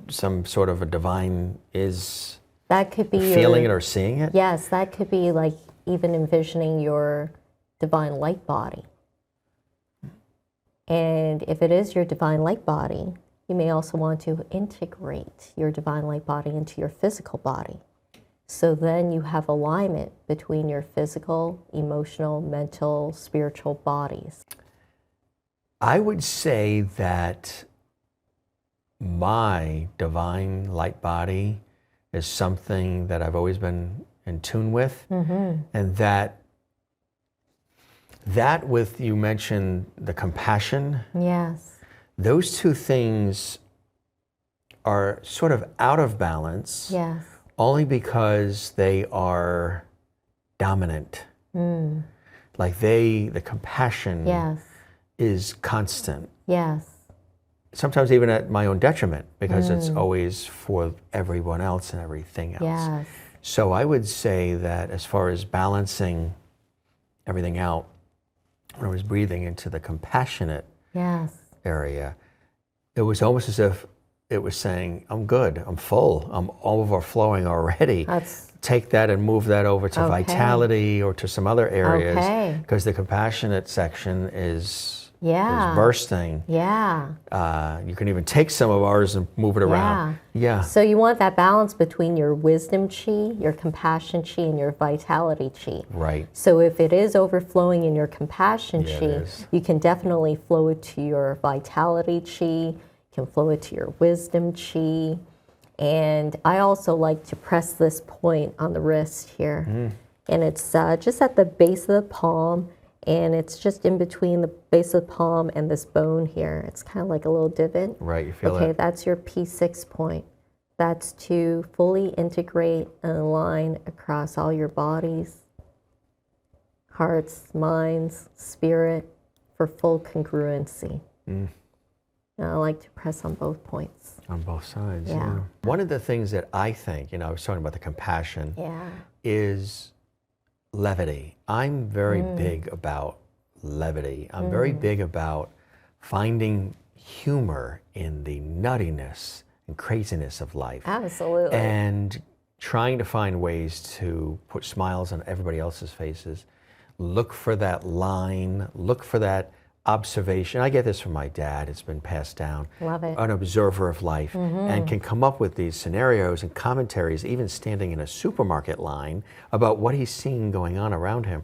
some sort of a divine is that could be feeling it or seeing it? Yes, that could be like even envisioning your divine light body. And if it is your divine light body, you may also want to integrate your divine light body into your physical body. So then you have alignment between your physical, emotional, mental, spiritual bodies. I would say that my divine light body is something that I've always been in tune with, and that with, you mentioned the compassion. Yes. Those two things are sort of out of balance. Yes. Only because they are dominant. Like the compassion is constant. Yes. Sometimes even at my own detriment, because it's always for everyone else and everything else. Yes. So I would say that as far as balancing everything out, when I was breathing into the compassionate area, it was almost as if it was saying, I'm good, I'm full, I'm overflowing already. Take that and move that over to vitality or to some other areas, because the compassionate section is bursting. You can even take some of ours and move it around. So you want that balance between your wisdom chi, your compassion chi, and your vitality chi. Right. So if it is overflowing in your compassion chi, you can definitely flow it to your vitality chi, can flow it to your wisdom chi. And I also like to press this point on the wrist here. And it's just at the base of the palm, and it's just in between the base of the palm and this bone here. It's kind of like a little divot. Right, you feel it. Okay, that's your P6 point. That's to fully integrate and align across all your bodies, hearts, minds, spirit, for full congruency. And I like to press on both points. On both sides, One of the things that I think, I was talking about the compassion, is levity. I'm very big about levity. I'm very big about finding humor in the nuttiness and craziness of life. Absolutely. And trying to find ways to put smiles on everybody else's faces. Look for that line, look for that observation. I get this from my dad. It's been passed down. Love it. An observer of life, and can come up with these scenarios and commentaries, even standing in a supermarket line, about what he's seeing going on around him.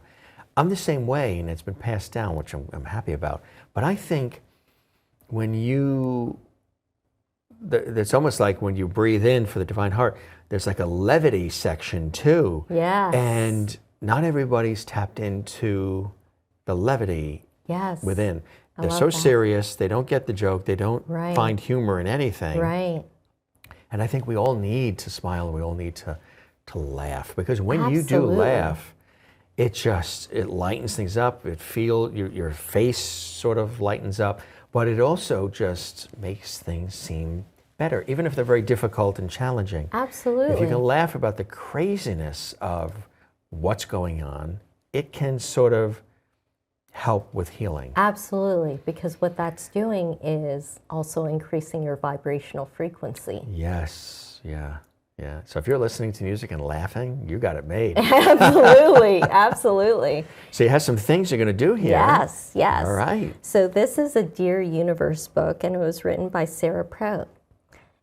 I'm the same way, and it's been passed down, which I'm happy about. But I think when it's almost like when you breathe in for the divine heart, there's like a levity section too. Yes. And not everybody's tapped into the levity within. They're so serious, they don't get the joke, they don't find humor in anything. Right. And I think we all need to smile, we all need to laugh, because when you do laugh, it lightens things up, your face sort of lightens up, but it also just makes things seem better, even if they're very difficult and challenging. Absolutely. If you can laugh about the craziness of what's going on, it can sort of help with healing. Absolutely, because what that's doing is also increasing your vibrational frequency. Yes, yeah. So if you're listening to music and laughing, you got it made. Absolutely, absolutely. So you have some things you're going to do here. Yes. All right. So this is a Dear Universe book, and it was written by Sarah Prout.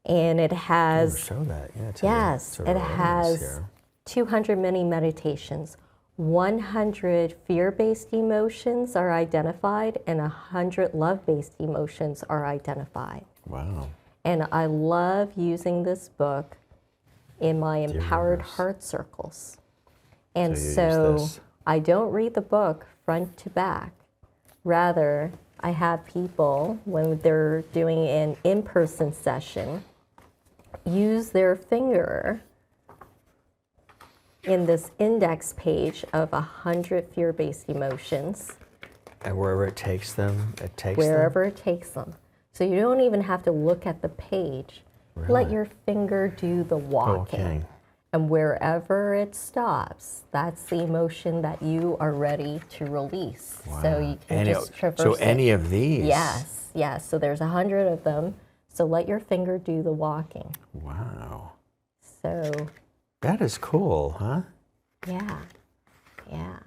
And it has... show that, it has 200 mini meditations, 100 fear-based emotions are identified and 100 love-based emotions are identified. Wow. And I love using this book in my Dear empowered Universe. heart circles. And So you use so this. I don't read the book front to back. Rather, I have people, when they're doing an in-person session, use their finger in this index page of 100 fear-based emotions. And wherever it takes them, it takes Wherever it takes them. So you don't even have to look at the page. Really? Let your finger do the walking. Okay. And wherever it stops, that's the emotion that you are ready to release. So you can just traverse So it. any of these? Yes, yes. So there's 100 of them. So let your finger do the walking. Wow. So, That is cool, huh? yeah, yeah.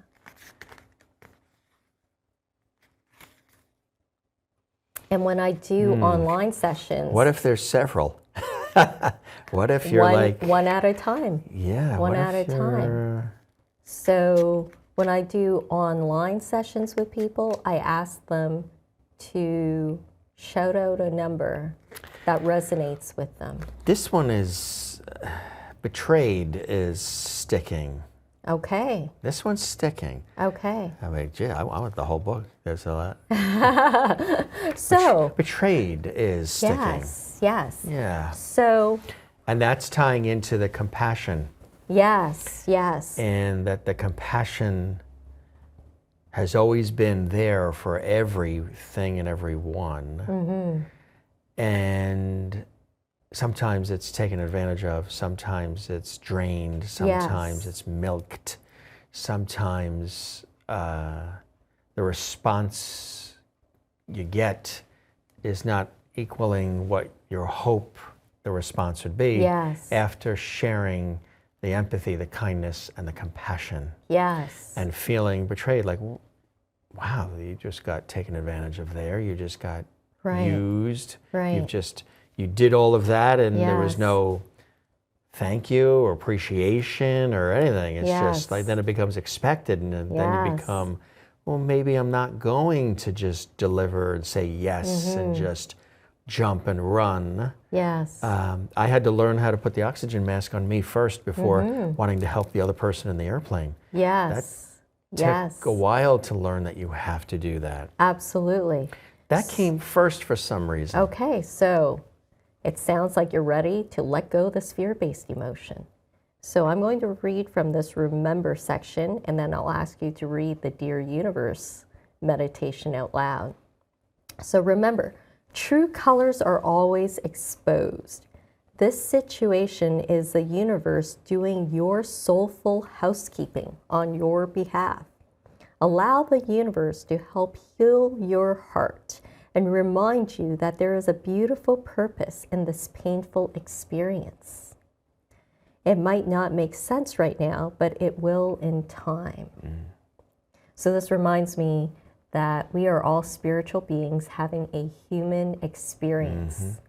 And when I do online sessions, What if there's several? What if you're one, like... one at a time. Yeah, one what at if a time. you're- So when I do online sessions with people, I ask them to shout out a number that resonates with them. This one is... Betrayed is sticking. Okay, This one's sticking. okay. I mean, gee, I want the whole book. There's a lot. So, Betrayed is sticking. yes, yes. Yeah. So, And that's tying into the compassion. yes, yes. And that the compassion has always been there for everything and everyone. Mm-hmm. And sometimes it's taken advantage of, sometimes it's drained, sometimes it's milked, sometimes the response you get is not equaling what your hope the response would be Yes. after sharing the empathy, the kindness, and the compassion. Yes. And feeling betrayed, like, wow, you just got taken advantage of there, you just got Right. used, Right. you did all of that and there was Yes. no thank you or appreciation or anything. It's just Yes. like, then it becomes expected and then you Yes. become, well, maybe I'm not going to just deliver and say yes and just jump and run. Yes. I had to learn how to put the oxygen mask on me first before wanting to help the other person in the airplane. Yes. Yes. Took a while to learn that you have to do that. Absolutely. That came first for some reason. Okay, so it sounds like you're ready to let go of this fear-based emotion. So I'm going to read from this remember section, and then I'll ask you to read the Dear Universe meditation out loud. So remember, true colors are always exposed. This situation is the universe doing your soulful housekeeping on your behalf. Allow the universe to help heal your heart and remind you that there is a beautiful purpose in this painful experience. It might not make sense right now, but it will in time. So this reminds me that we are all spiritual beings having a human experience.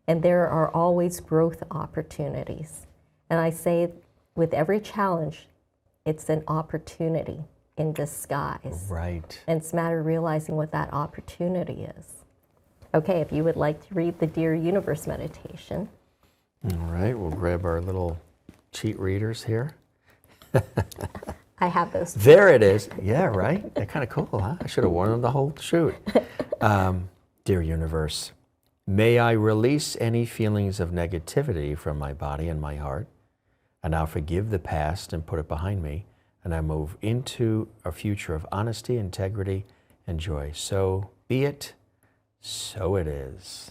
And there are always growth opportunities. And I say with every challenge, it's an opportunity in disguise. Right. And it's a matter of realizing what that opportunity is. Okay, if you would like to read the Dear Universe meditation. All right, we'll grab our little cheat readers here. I have those. There it is. Yeah, right? They're kind of cool, huh? I should have worn them the whole shoot. Dear Universe, may I release any feelings of negativity from my body and my heart, and now forgive the past and put it behind me, and I move into a future of honesty, integrity, and joy. So be it, so it is.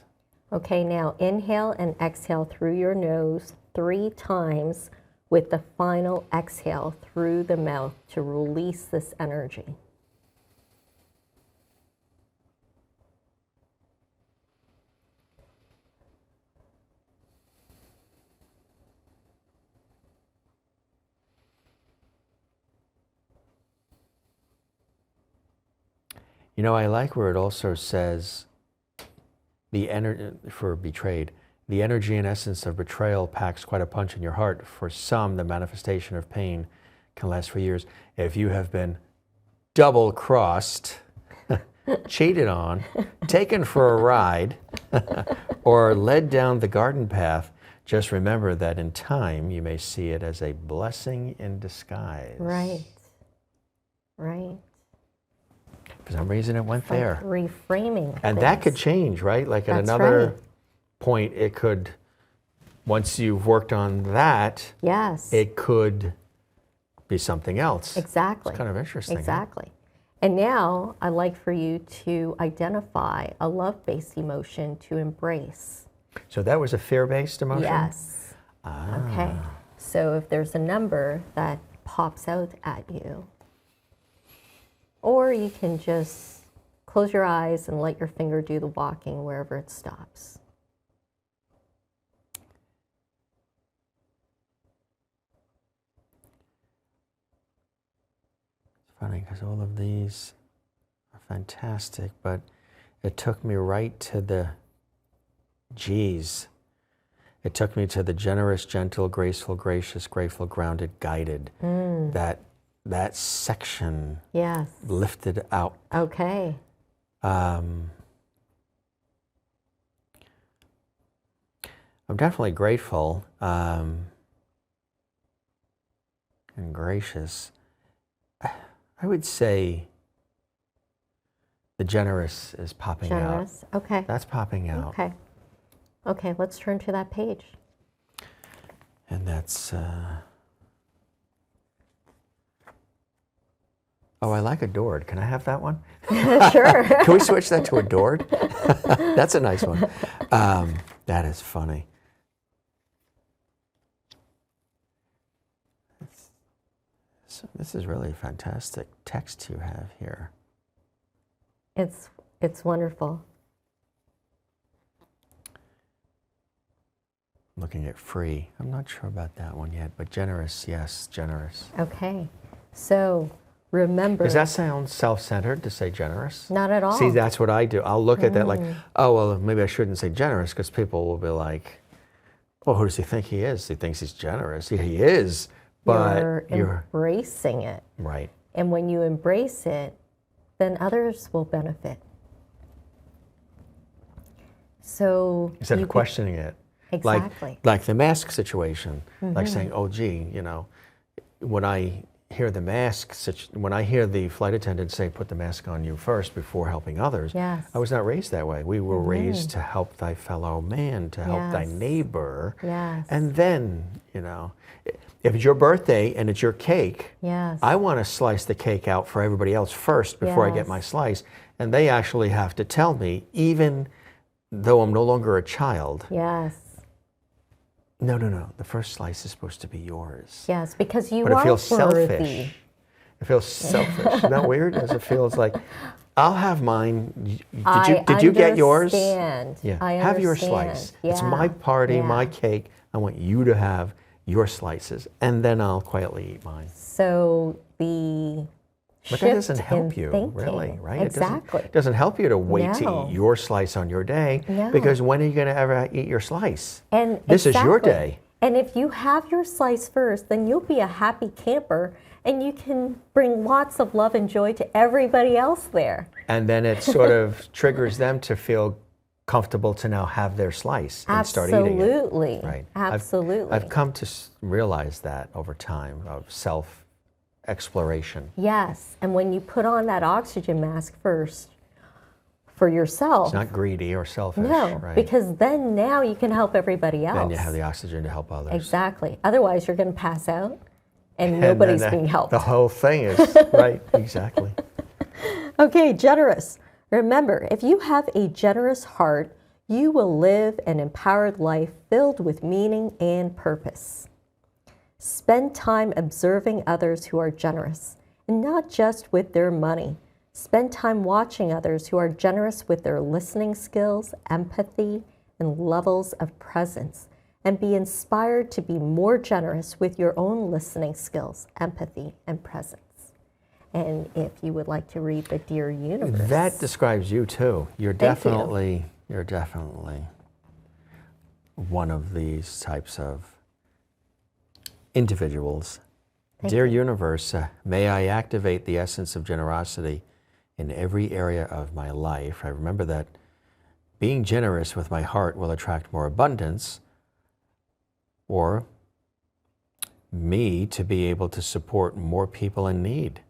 Okay, now inhale and exhale through your nose 3 times with the final exhale through the mouth to release this energy. You know, I like where it also says the energy for betrayed. The energy and essence of betrayal packs quite a punch in your heart. For some, the manifestation of pain can last for years. If you have been double-crossed, cheated on, taken for a ride, or led down the garden path, just remember that in time you may see it as a blessing in disguise. Right. Right. For some reason it went Like there. reframing. And things. that could change, right? Like at That's another right. point, it could, once you've worked on that, Yes. it could be something else. Exactly. It's kind of interesting. Exactly. And now I'd like for you to identify a love-based emotion to embrace. So that was a fear-based emotion? Yes. Okay. So if there's a number that pops out at you, or you can just close your eyes and let your finger do the walking wherever it stops. It's funny because all of these are fantastic, but it took me right to the G's. It took me to the generous, gentle, graceful, gracious, grateful, grounded, guided. That section Yes. lifted out. Okay. I'm definitely grateful and gracious. I would say the generous is popping out. Generous. Okay. That's popping out. Okay. Okay, let's turn to that page. And that's, oh, I like adored. Can I have that one? Sure. Can we switch that to adored? That's a nice one. That is funny. This is really fantastic text you have here. It's wonderful. Looking at free. I'm not sure about that one yet, but generous, yes, generous. Okay. So remember. Does that sound self-centered to say generous? Not at all. See, that's what I do. I'll look at that like, oh, well, maybe I shouldn't say generous because people will be like, well, who does he think he is? He thinks he's generous. Yeah, he is, but you're embracing it. Right. And when you embrace it, then others will benefit. So Instead of questioning it. Exactly. Like the mask situation, like saying, oh, gee, you know, when I hear when I hear the flight attendant say, put the mask on you first before helping others, Yes. I was not raised that way. We were raised to help thy fellow man, to help thy neighbor. Yes. And then, you know, if it's your birthday and it's your cake, Yes. I want to slice the cake out for everybody else first before I get my slice. And they actually have to tell me, even though I'm no longer a child, Yes. no, the first slice is supposed to be yours. Yes, because you But are it feels worthy. selfish. It feels selfish. Isn't that weird? As it feels like, I'll have mine. Did you get yours? Yeah. I have your understand. slice. It's my Yeah. party, Yeah. my cake. I want you to have your slices, and then I'll quietly eat mine. So the But shift that doesn't help in you, thinking. really, right? Exactly. It doesn't help you to wait to No. eat your slice on your day, No. because when are you going to ever eat your slice? And This is your exactly. day. And if you have your slice first, then you'll be a happy camper and you can bring lots of love and joy to everybody else there. And then it sort of triggers them to feel comfortable to now have their slice and start eating it. Absolutely. Right. Absolutely. I've come to realize that over time of self-exploration. Yes. And when you put on that oxygen mask first for yourself. It's not greedy or selfish, No, right? because then now you can help everybody else. Then you have the oxygen to help others. Exactly. Otherwise, you're going to pass out and nobody's being helped. The whole thing is, right, exactly. Okay, generous. Remember, if you have a generous heart, you will live an empowered life filled with meaning and purpose. Spend time observing others who are generous, and not just with their money. Spend time watching others who are generous with their listening skills, empathy, and levels of presence, and be inspired to be more generous with your own listening skills, empathy, and presence. And if you would like to read the Dear Universe. That describes you too. You're Thank you. definitely one of these types of individuals Dear universe, may I activate the essence of generosity in every area of my life. I remember that being generous with my heart will attract more abundance, or me to be able to support more people in need.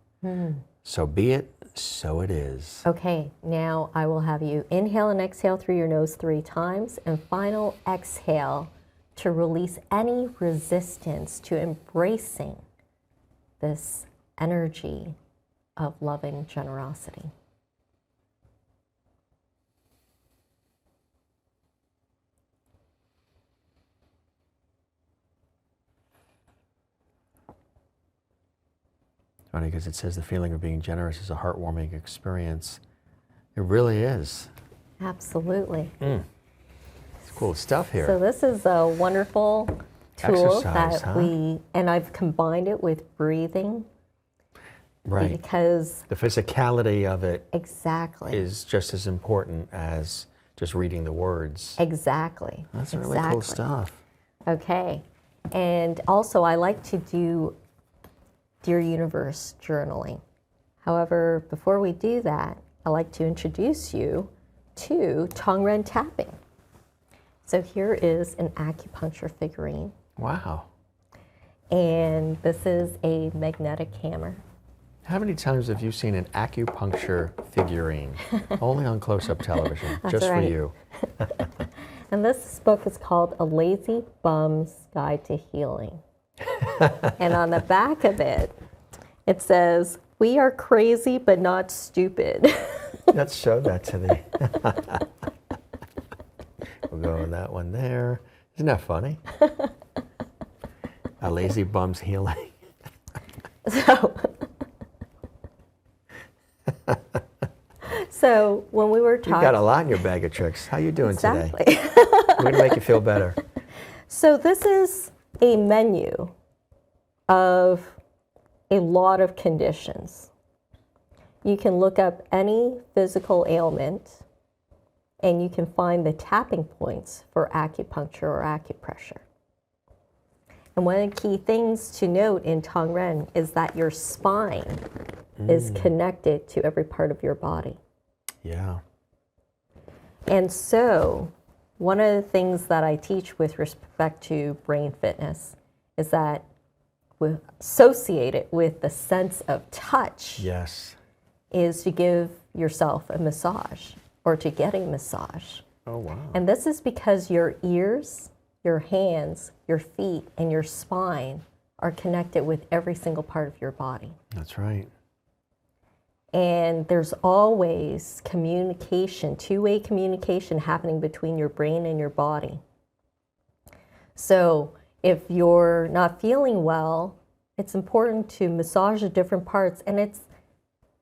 So be it, so it is. Okay, now I will have you inhale and exhale through your nose 3 times, and final exhale to release any resistance to embracing this energy of loving generosity. Funny, because it says the feeling of being generous is a heartwarming experience. It really is. Absolutely. It's cool stuff here. So this is a wonderful tool Exercise, that and I've combined it with breathing. Right. Because the physicality of it exactly is just as important as just reading the words. Exactly. That's really cool stuff. Okay. And also I like to do Dear Universe journaling. However, before we do that, I'd like to introduce you to Tongren tapping. So here is an acupuncture figurine. Wow. And this is a magnetic hammer. How many times have you seen an acupuncture figurine? Only on close-up television, just right. for you. And this book is called A Lazy Bum's Guide to Healing. And on the back of it, it says, "We are crazy but not stupid." Let's show that to me. We'll go with that one there. Isn't that funny? A lazy bum's healing. So when we were talking, You've got a lot in your bag of tricks. How you doing today? Exactly. We're going to make you feel better. So this is a menu of a lot of conditions. You can look up any physical ailment and you can find the tapping points for acupuncture or acupressure. And one of the key things to note in Tongren is that your spine is connected to every part of your body. Yeah. And so one of the things that I teach with respect to brain fitness is that we associate it with the sense of touch. Yes. Is to give yourself a massage or to get a massage. Oh, wow. And this is because your ears, your hands, your feet, and your spine are connected with every single part of your body. That's right. And there's always communication, two-way communication happening between your brain and your body. So if you're not feeling well, it's important to massage the different parts, and it's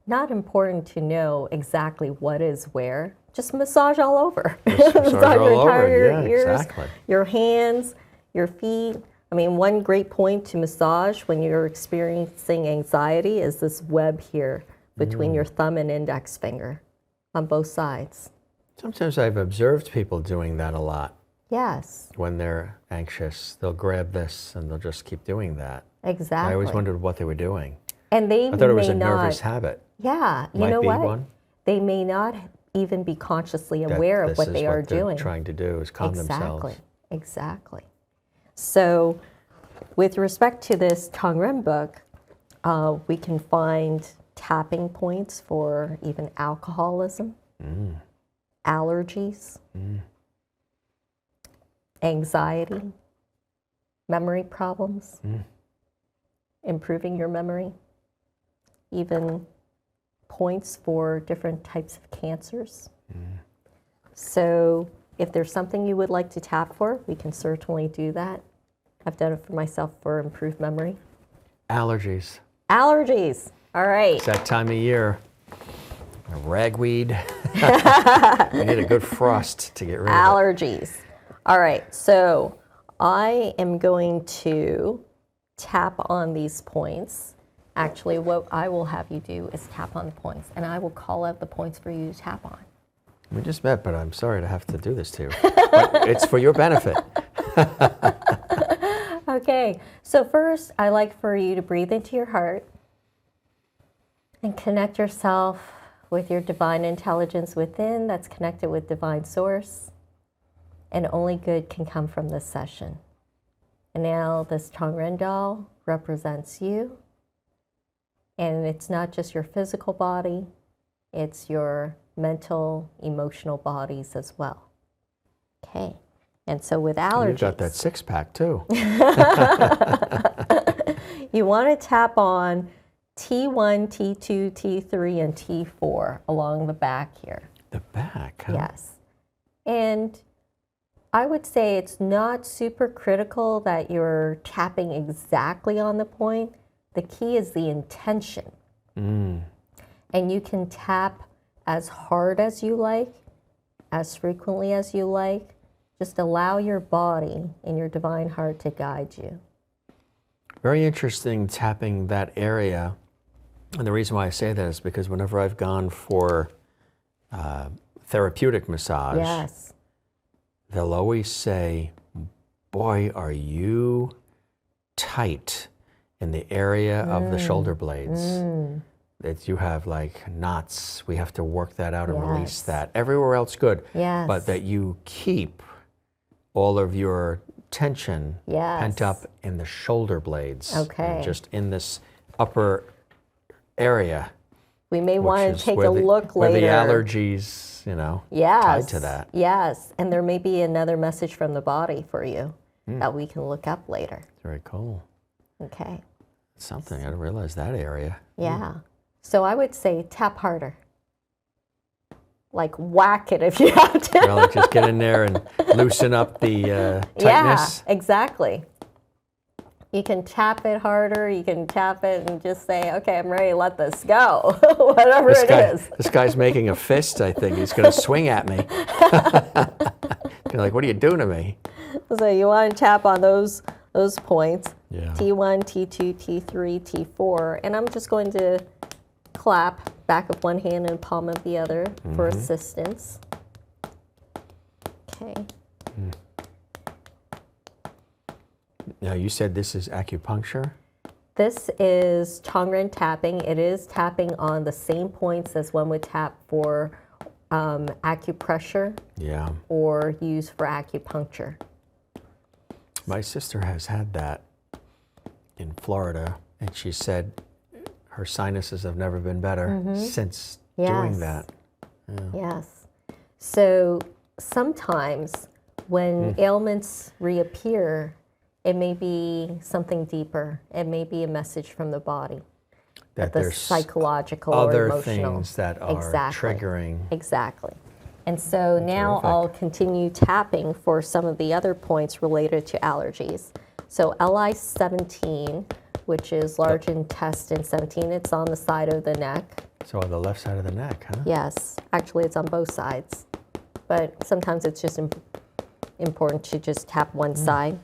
not important to know exactly what is where. Just massage all over. Massage all over. Yeah, ears, exactly. your hands, your feet. I mean, one great point to massage when you're experiencing anxiety is this web here between your thumb and index finger on both sides. Sometimes I've observed people doing that a lot. Yes. When they're anxious, they'll grab this and they'll just keep doing that. Exactly. I always wondered what they were doing. And they I thought it was a may not, nervous habit. Yeah, you Might know be what? one. They may not even be consciously aware of what they are doing. Trying to do is calm themselves. Exactly. So with respect to this Tongren book, we can find tapping points for even alcoholism, allergies, anxiety, memory problems, improving your memory, even points for different types of cancers. So if there's something you would like to tap for, we can certainly do that. I've done it for myself for improved memory. Allergies. Allergies. All right. It's that time of year. Ragweed. We need a good frost to get rid of it. Allergies. All right. So I am going to tap on these points. Actually, what I will have you do is tap on the points, and I will call out the points for you to tap on. We just met, but I'm sorry to have to do this to you. But it's for your benefit. Okay, So first, I like for you to breathe into your heart and connect yourself with your divine intelligence within that's connected with divine source. And only good can come from this session. And now this Tongren doll represents you. And it's not just your physical body, it's your mental, emotional bodies as well. Okay. And so with allergies. You got that six-pack too. You want to tap on T1, T2, T3, and T4 along the back here. The back, huh? Yes. And I would say it's not super critical that you're tapping exactly on the point. The key is the intention. And you can tap as hard as you like, as frequently as you like. Just allow your body and your divine heart to guide you. Very interesting tapping that area. And the reason why I say that is because whenever I've gone for therapeutic massage, Yes. they'll always say, boy, are you tight in the area of the shoulder blades. That you have like knots. We have to work that out and release Yes. that. Everywhere else good. Yes. But that you keep all of your tension Yes. pent up in the shoulder blades. Okay. And just in this upper area. We may want which to is take where a look where later. the allergies, you know, Yes. tied to that. Yes. And there may be another message from the body for you that we can look up later. Very cool. Okay. Something, I didn't realize that area. Yeah. So I would say tap harder. Like whack it if you have to. Well, just get in there and loosen up the tightness. Yeah, exactly. You can tap it harder. You can tap it and just say, okay, I'm ready to let this go. Whatever it is. This guy's making a fist, I think. He's going to swing at me. You're like, what are you doing to me? So you want to tap on those points. Yeah. T1, T2, T3, T4. And I'm just going to clap back of one hand and palm of the other for assistance. Okay. Now, you said this is acupuncture? This is Tongren tapping. It is tapping on the same points as one would tap for acupressure Yeah. or use for acupuncture. My sister has had that in Florida, and she said her sinuses have never been better since doing Yes. that. Yes. So sometimes when ailments reappear, it may be something deeper. It may be a message from the body. That The there's psychological or other emotional. things that are Exactly. triggering. Exactly. And so now Terrific. I'll continue tapping for some of the other points related to allergies. So LI-17, which is large intestine 17, it's on the side of the neck. So on the left side of the neck, huh? Yes, actually it's on both sides. But sometimes it's just important to just tap one side.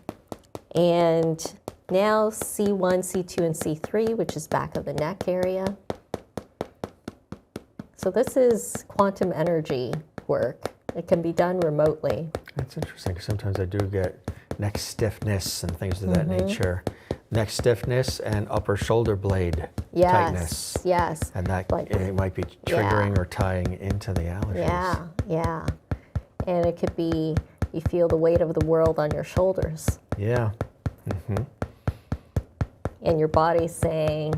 And now C1, C2, and C3, which is back of the neck area. So this is quantum energy work. It can be done remotely. That's interesting, because sometimes I do get neck stiffness and things of that nature. Neck stiffness and upper shoulder blade tightness. Yes. And that Like- it might be triggering or tying into the allergies. Yeah, yeah. And it could be you feel the weight of the world on your shoulders. Yeah. And your body's saying,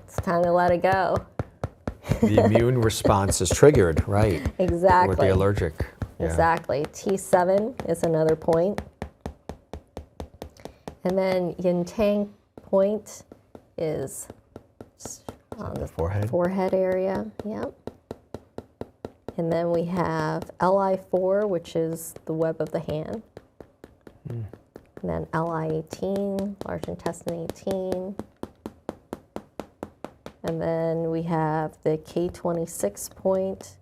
it's time to let it go. The immune response is triggered, right? Exactly. With the allergic. Yeah. Exactly. T7 is another point. And then Yin Tang point is on the Forehead? area. Yep. And then we have LI4, which is the web of the hand. And then LI18, large intestine 18. And then we have the K26 point,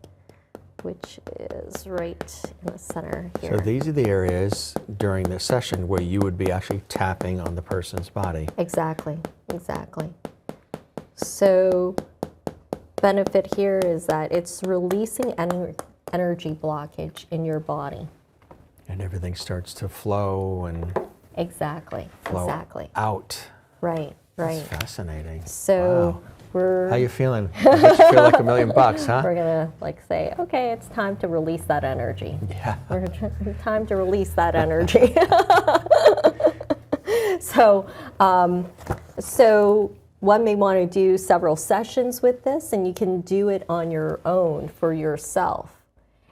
which is right in the center here. So these are the areas during the session where you would be actually tapping on the person's body. Exactly, exactly. So benefit here is that it's releasing energy blockage in your body. And everything starts to flow and Exactly. Flow Exactly. out. Right. Right. That's fascinating. So wow. How you feeling? It makes you feel like $1,000,000, huh? we're gonna like say, okay, it's time to release that energy. Yeah. Time to release that energy. So, so one may want to do several sessions with this, and you can do it on your own for yourself.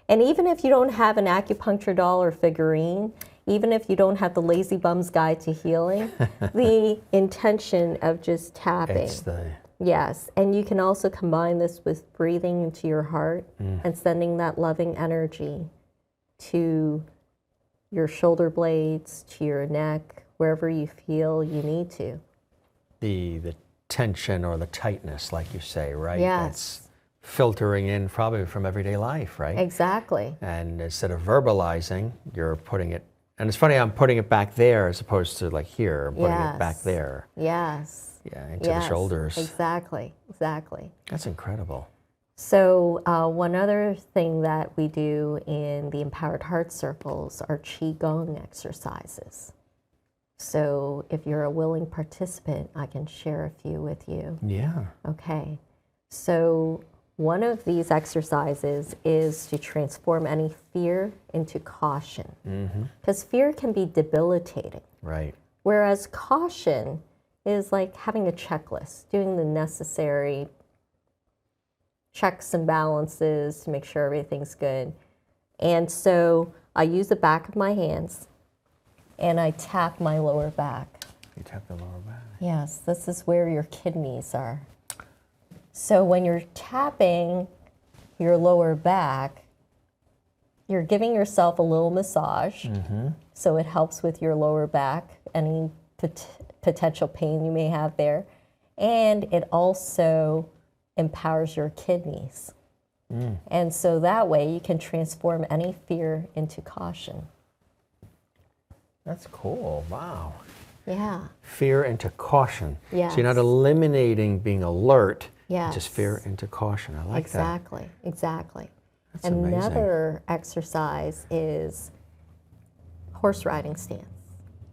And even if you don't have an acupuncture doll or figurine, even if you don't have the Lazy Bum's Guide to Healing, the intention of just tapping. It's the... Yes, and you can also combine this with breathing into your heart and sending that loving energy to your shoulder blades, to your neck, wherever you feel you need to. The tension or the tightness, like you say, right? Yes. That's filtering in probably from everyday life, right? Exactly. And instead of verbalizing, you're putting it, and it's funny, I'm putting it back there as opposed to like here, I'm putting it back there. Yes. Yeah, into the shoulders. Exactly, exactly. That's incredible. So one other thing that we do in the Empowered Heart Circles are Qigong exercises. So if you're a willing participant, I can share a few with you. Yeah. Okay. So one of these exercises is to transform any fear into caution. Because fear can be debilitating. Right. Whereas caution is like having a checklist, doing the necessary checks and balances to make sure everything's good. And so I use the back of my hands and I tap my lower back. You tap the lower back. Yes, this is where your kidneys are. So when you're tapping your lower back, you're giving yourself a little massage. So it helps with your lower back, any potential pain you may have there. And it also empowers your kidneys. And so that way you can transform any fear into caution. That's cool. Wow. Yeah. Fear into caution. Yes. So you're not eliminating being alert, Yes. just fear into caution. I like that. Exactly, exactly. That's amazing. Another exercise is horse riding stance.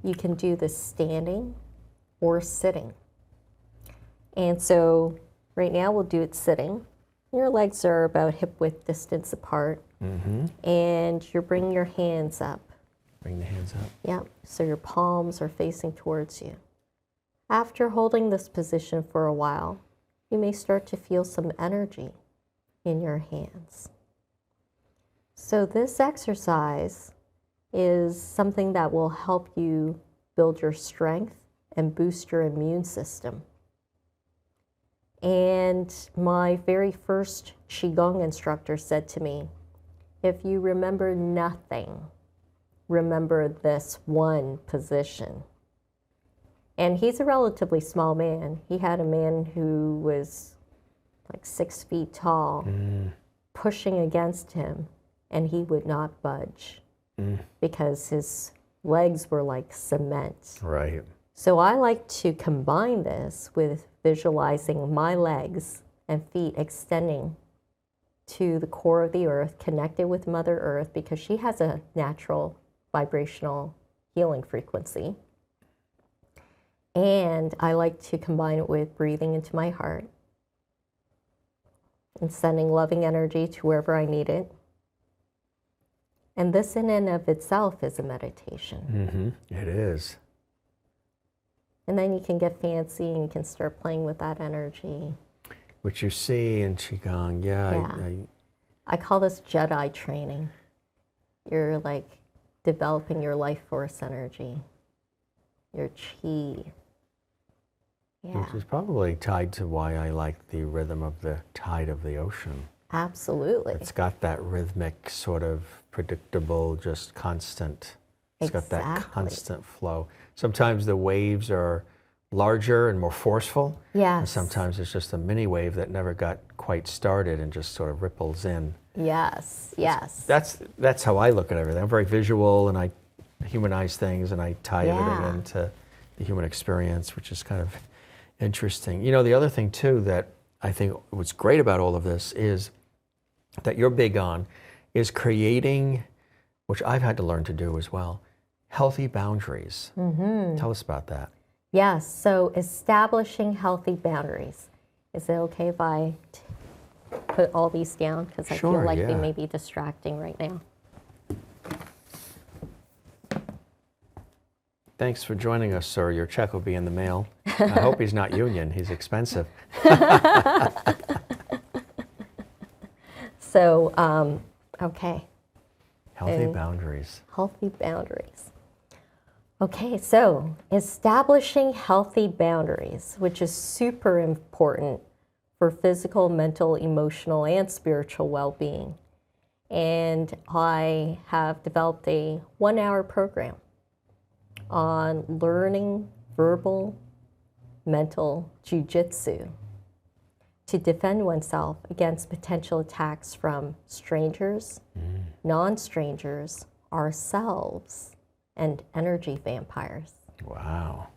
You can do this standing or sitting. And so right now we'll do it sitting. Your legs are about hip width distance apart. And you're bringing your hands up. Bring the hands up. Yep, so your palms are facing towards you. After holding this position for a while, you may start to feel some energy in your hands. So this exercise is something that will help you build your strength and boost your immune system. And my very first Qigong instructor said to me, if you remember nothing, remember this one position. And he's a relatively small man. He had a man who was like 6 feet tall, pushing against him, and he would not budge because his legs were like cement. Right. So I like to combine this with visualizing my legs and feet extending to the core of the earth, connected with Mother Earth, because she has a natural vibrational healing frequency. And I like to combine it with breathing into my heart and sending loving energy to wherever I need it. And this in and of itself is a meditation. It is. And then you can get fancy and you can start playing with that energy. Which you see in Qigong, yeah. I call this Jedi training. You're like developing your life force energy, your chi. Yeah. Which is probably tied to why I like the rhythm of the tide of the ocean. Absolutely. It's got that rhythmic, sort of predictable, just constant. It's got that constant flow. Sometimes the waves are larger and more forceful. Yes. And sometimes it's just a mini wave that never got quite started and just sort of ripples in. Yes, yes. That's how I look at everything. I'm very visual and I humanize things and I tie everything into the human experience, which is kind of interesting. You know, the other thing too that I think what's great about all of this is that you're big on is creating, which I've had to learn to do as well, Healthy boundaries. Mm-hmm. Tell us about that. Yes, so establishing healthy boundaries. Is it okay if I put all these down? Because I feel Sure, like they yeah. may be distracting right now. Thanks for joining us, sir. Your check will be in the mail. I hope he's not union. He's expensive. So, okay. Healthy And boundaries. healthy boundaries. Okay, so establishing healthy boundaries, which is super important for physical, mental, emotional, and spiritual well-being. And I have developed a 1-hour program on learning verbal, mental Jiu-Jitsu to defend oneself against potential attacks from strangers, non-strangers, ourselves, and energy vampires. Wow.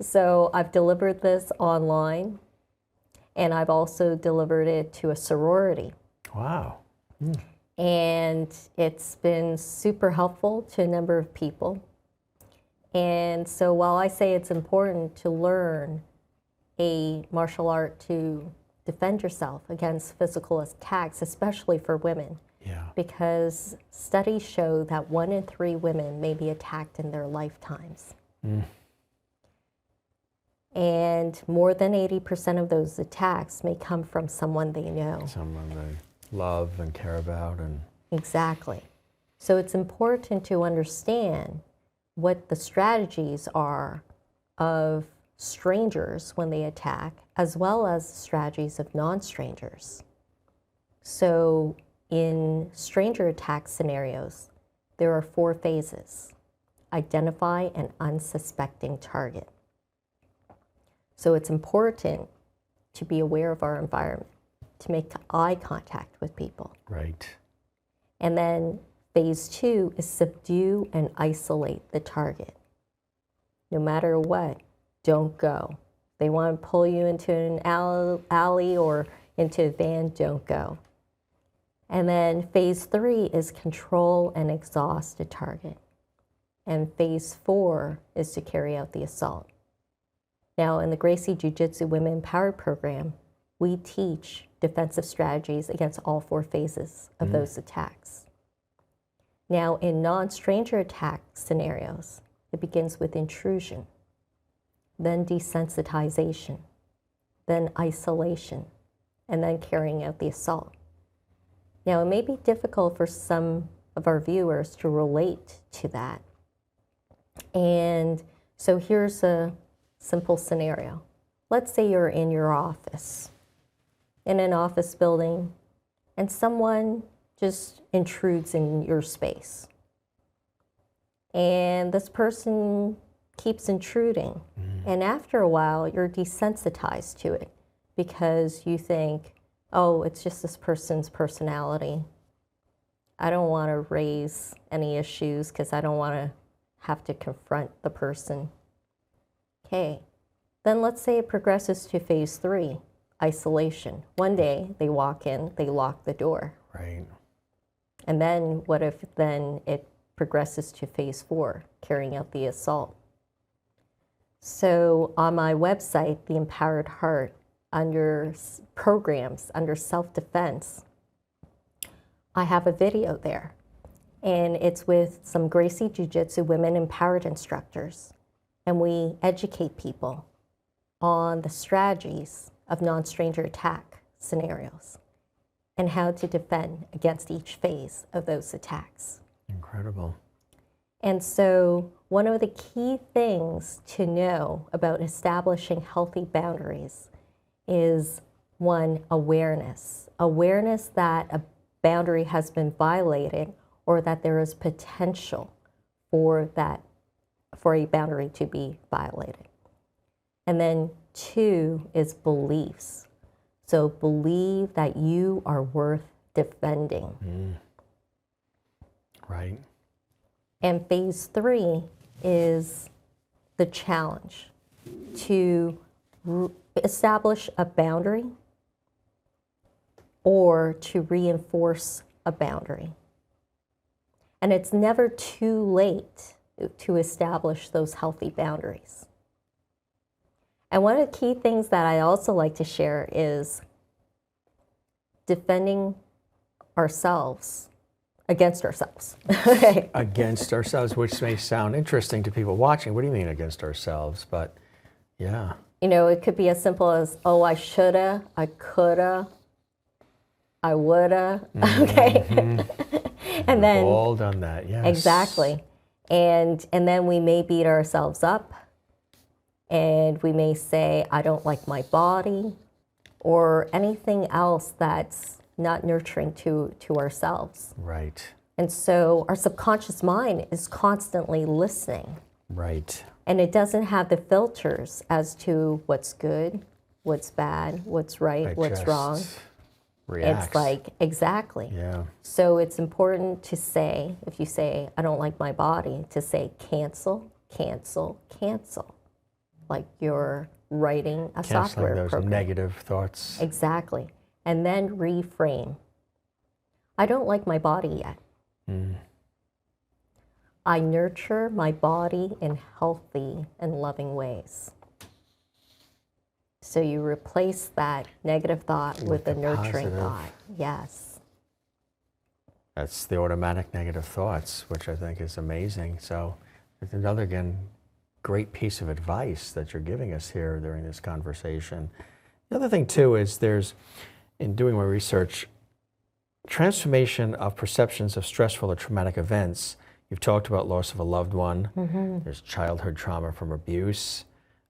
So I've delivered this online, and I've also delivered it to a sorority. Wow. And it's been super helpful to a number of people. And so while I say it's important to learn a martial art to defend yourself against physical attacks, especially for women, Yeah. because studies show that 1 in 3 women may be attacked in their lifetimes. And more than 80% of those attacks may come from someone they know. Someone they love and care about. And Exactly. So it's important to understand what the strategies are of strangers when they attack, as well as strategies of non-strangers. So in stranger attack scenarios, there are 4 phases: identify an unsuspecting target. So it's important to be aware of our environment, to make eye contact with people. right. And then phase 2 is subdue and isolate the target. No matter what, don't go. They want to pull you into an alley or into a van, don't go. And then phase 3 is control and exhaust the target. And phase 4 is to carry out the assault. Now, in the Gracie Jiu-Jitsu Women Empowered program, we teach defensive strategies against all 4 phases of those attacks. Now, in non-stranger attack scenarios, it begins with intrusion, then desensitization, then isolation, and then carrying out the assault. Now, it may be difficult for some of our viewers to relate to that. And so here's a simple scenario. Let's say you're in your office, in an office building, and someone just intrudes in your space. And this person keeps intruding. And after a while, you're desensitized to it because you think, oh, it's just this person's personality. I don't want to raise any issues because I don't want to have to confront the person. Okay, then let's say it progresses to phase 3, isolation. One day they walk in, they lock the door. Right. And then what if then it progresses to phase 4, carrying out the assault? So on my website, The Empowered Heart, under programs, under self-defense, I have a video there. And it's with some Gracie Jiu-Jitsu Women Empowered instructors. And we educate people on the strategies of non-stranger attack scenarios and how to defend against each phase of those attacks. Incredible. And so one of the key things to know about establishing healthy boundaries is, 1, awareness. Awareness that a boundary has been violated or that there is potential for a boundary to be violated. And then 2 is beliefs. So believe that you are worth defending. Right. And phase 3 is the challenge to establish a boundary or to reinforce a boundary. And it's never too late to establish those healthy boundaries. And one of the key things that I also like to share is defending ourselves against ourselves. Okay. Against ourselves, which may sound interesting to people watching. What do you mean against ourselves? But yeah. You know, it could be as simple as, oh, I shoulda, I coulda, I woulda. Okay. And then we've all done that, yes. Exactly. And then we may beat ourselves up, and we may say, I don't like my body, or anything else that's not nurturing to ourselves. Right. And so our subconscious mind is constantly listening. Right. And it doesn't have the filters as to what's good, what's bad, what's right, what's wrong. Reacts. It's like, exactly. Yeah. So it's important to say, if you say, I don't like my body, to say cancel, cancel, cancel. Like you're writing a software those program. Negative thoughts. Exactly. And then reframe. I don't like my body yet. I nurture my body in healthy and loving ways. So you replace that negative thought with a nurturing positive thought. Yes. That's the automatic negative thoughts, which I think is amazing. So it's another, again, great piece of advice that you're giving us here during this conversation. The other thing too is in doing my research, transformation of perceptions of stressful or traumatic events. You've talked about loss of a loved one. There's childhood trauma from abuse,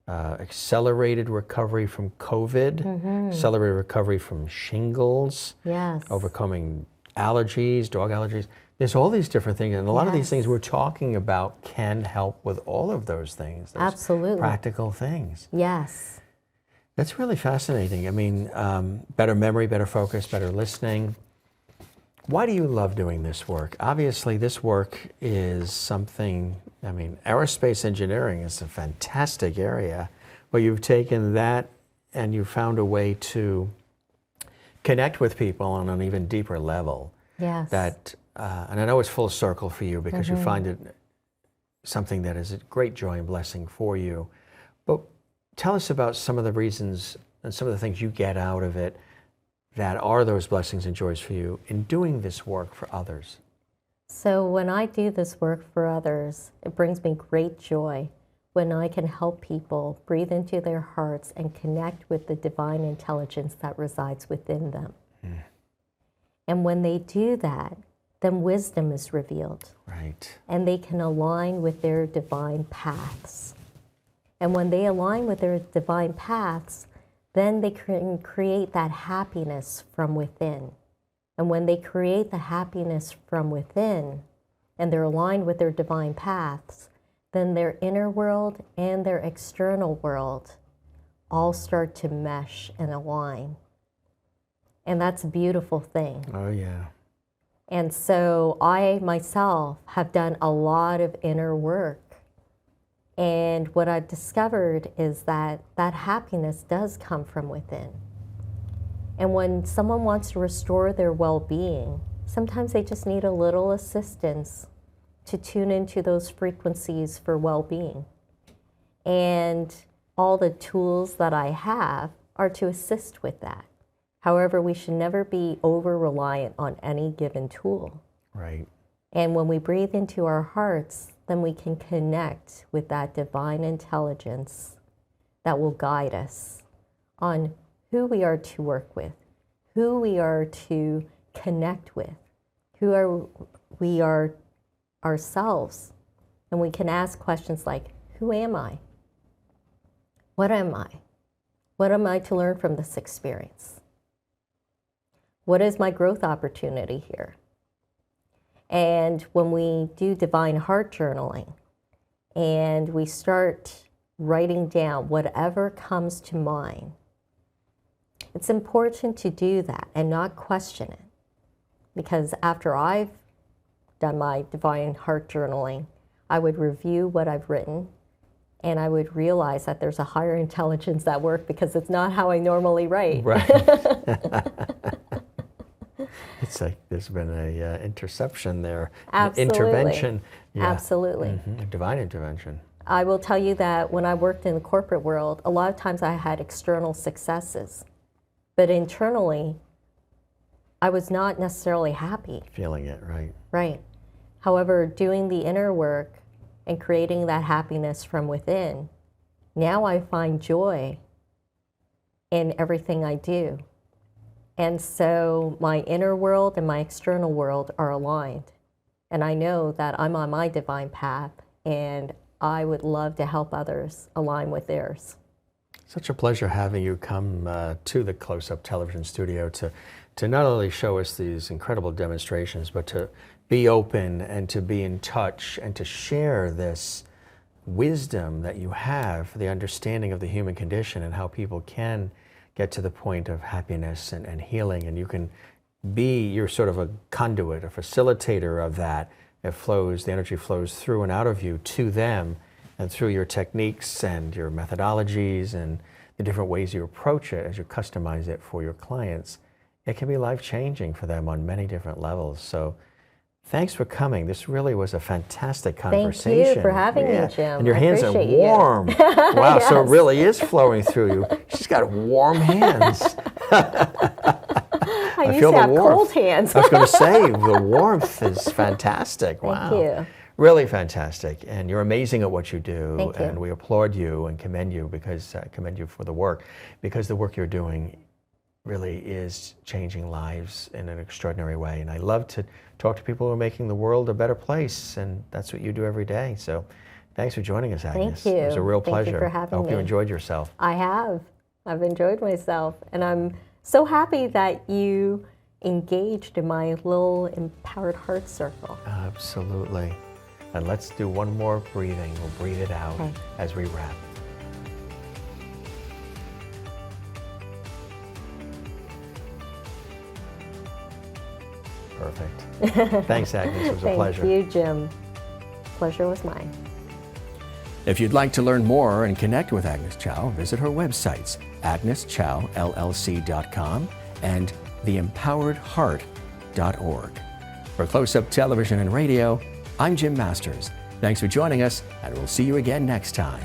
accelerated recovery from COVID, accelerated recovery from shingles, Yes. overcoming allergies, dog allergies. There's all these different things, and a lot of these things we're talking about can help with all of those things. Those Absolutely. practical things. Yes. That's really fascinating. I mean, better memory, better focus, better listening. Why do you love doing this work? Obviously, this work is something, I mean, aerospace engineering is a fantastic area, but you've taken that and you found a way to connect with people on an even deeper level. Yes. That, and I know it's full circle for you because you find it something that is a great joy and blessing for you. But tell us about some of the reasons and some of the things you get out of it that are those blessings and joys for you in doing this work for others. So when I do this work for others, it brings me great joy when I can help people breathe into their hearts and connect with the divine intelligence that resides within them. And when they do that, then wisdom is revealed. Right. And they can align with their divine paths. And when they align with their divine paths, then they can create that happiness from within. And when they create the happiness from within, and they're aligned with their divine paths, then their inner world and their external world all start to mesh and align. And that's a beautiful thing. Oh, yeah. And so I myself have done a lot of inner work. And what I've discovered is that that happiness does come from within. And when someone wants to restore their well-being, sometimes they just need a little assistance to tune into those frequencies for well-being. And all the tools that I have are to assist with that. However, we should never be over-reliant on any given tool. Right. And when we breathe into our hearts, then we can connect with that divine intelligence that will guide us on who we are to work with, who we are to connect with, we are ourselves. And we can ask questions like, who am I? What am I? What am I to learn from this experience? What is my growth opportunity here? And when we do divine heart journaling and we start writing down whatever comes to mind, it's important to do that and not question it. Because after I've done my divine heart journaling, I would review what I've written and I would realize that there's a higher intelligence at work because it's not how I normally write. Right. It's like there's been a interception there, Absolutely. intervention. Absolutely. Divine intervention. I will tell you that when I worked in the corporate world, a lot of times I had external successes, but internally, I was not necessarily happy. Feeling it, right. Right. However, doing the inner work and creating that happiness from within, now I find joy in everything I do. And so my inner world and my external world are aligned. And I know that I'm on my divine path, and I would love to help others align with theirs. Such a pleasure having you come to the Close-Up Television studio to not only show us these incredible demonstrations, but to be open and to be in touch and to share this wisdom that you have for the understanding of the human condition and how people can get to the point of happiness and healing. And you can you're sort of a conduit, a facilitator of that. It flows, the energy flows through and out of you to them, and through your techniques and your methodologies and the different ways you approach it as you customize it for your clients, it can be life-changing for them on many different levels. So thanks for coming. This really was a fantastic conversation. Thank you for having me, Jim. And your hands are appreciate warm. You. Wow, Yes. so it really is flowing through you. She's got warm hands. I used feel to the have warmth. cold hands. I was going to say, the warmth is fantastic. Wow. Thank you. Really fantastic. And you're amazing at what you do. Thank you. And we applaud you and commend you for the work, because the work you're doing really is changing lives in an extraordinary way. And I love to talk to people who are making the world a better place. And that's what you do every day. So thanks for joining us, Agnes. Thank you. It was a real Thank pleasure. you for having I hope you me. enjoyed yourself. I have. I've enjoyed myself. And I'm so happy that you engaged in my little empowered heart circle. Absolutely. And let's do one more breathing. We'll breathe it out Okay. as we wrap. Perfect. Thanks, Agnes. It was a pleasure. Thank you, Jim. Pleasure was mine. If you'd like to learn more and connect with Agnes Chau, visit her websites, agneschaullc.com and theempoweredheart.org. For Close-Up Television and Radio, I'm Jim Masters. Thanks for joining us, and we'll see you again next time.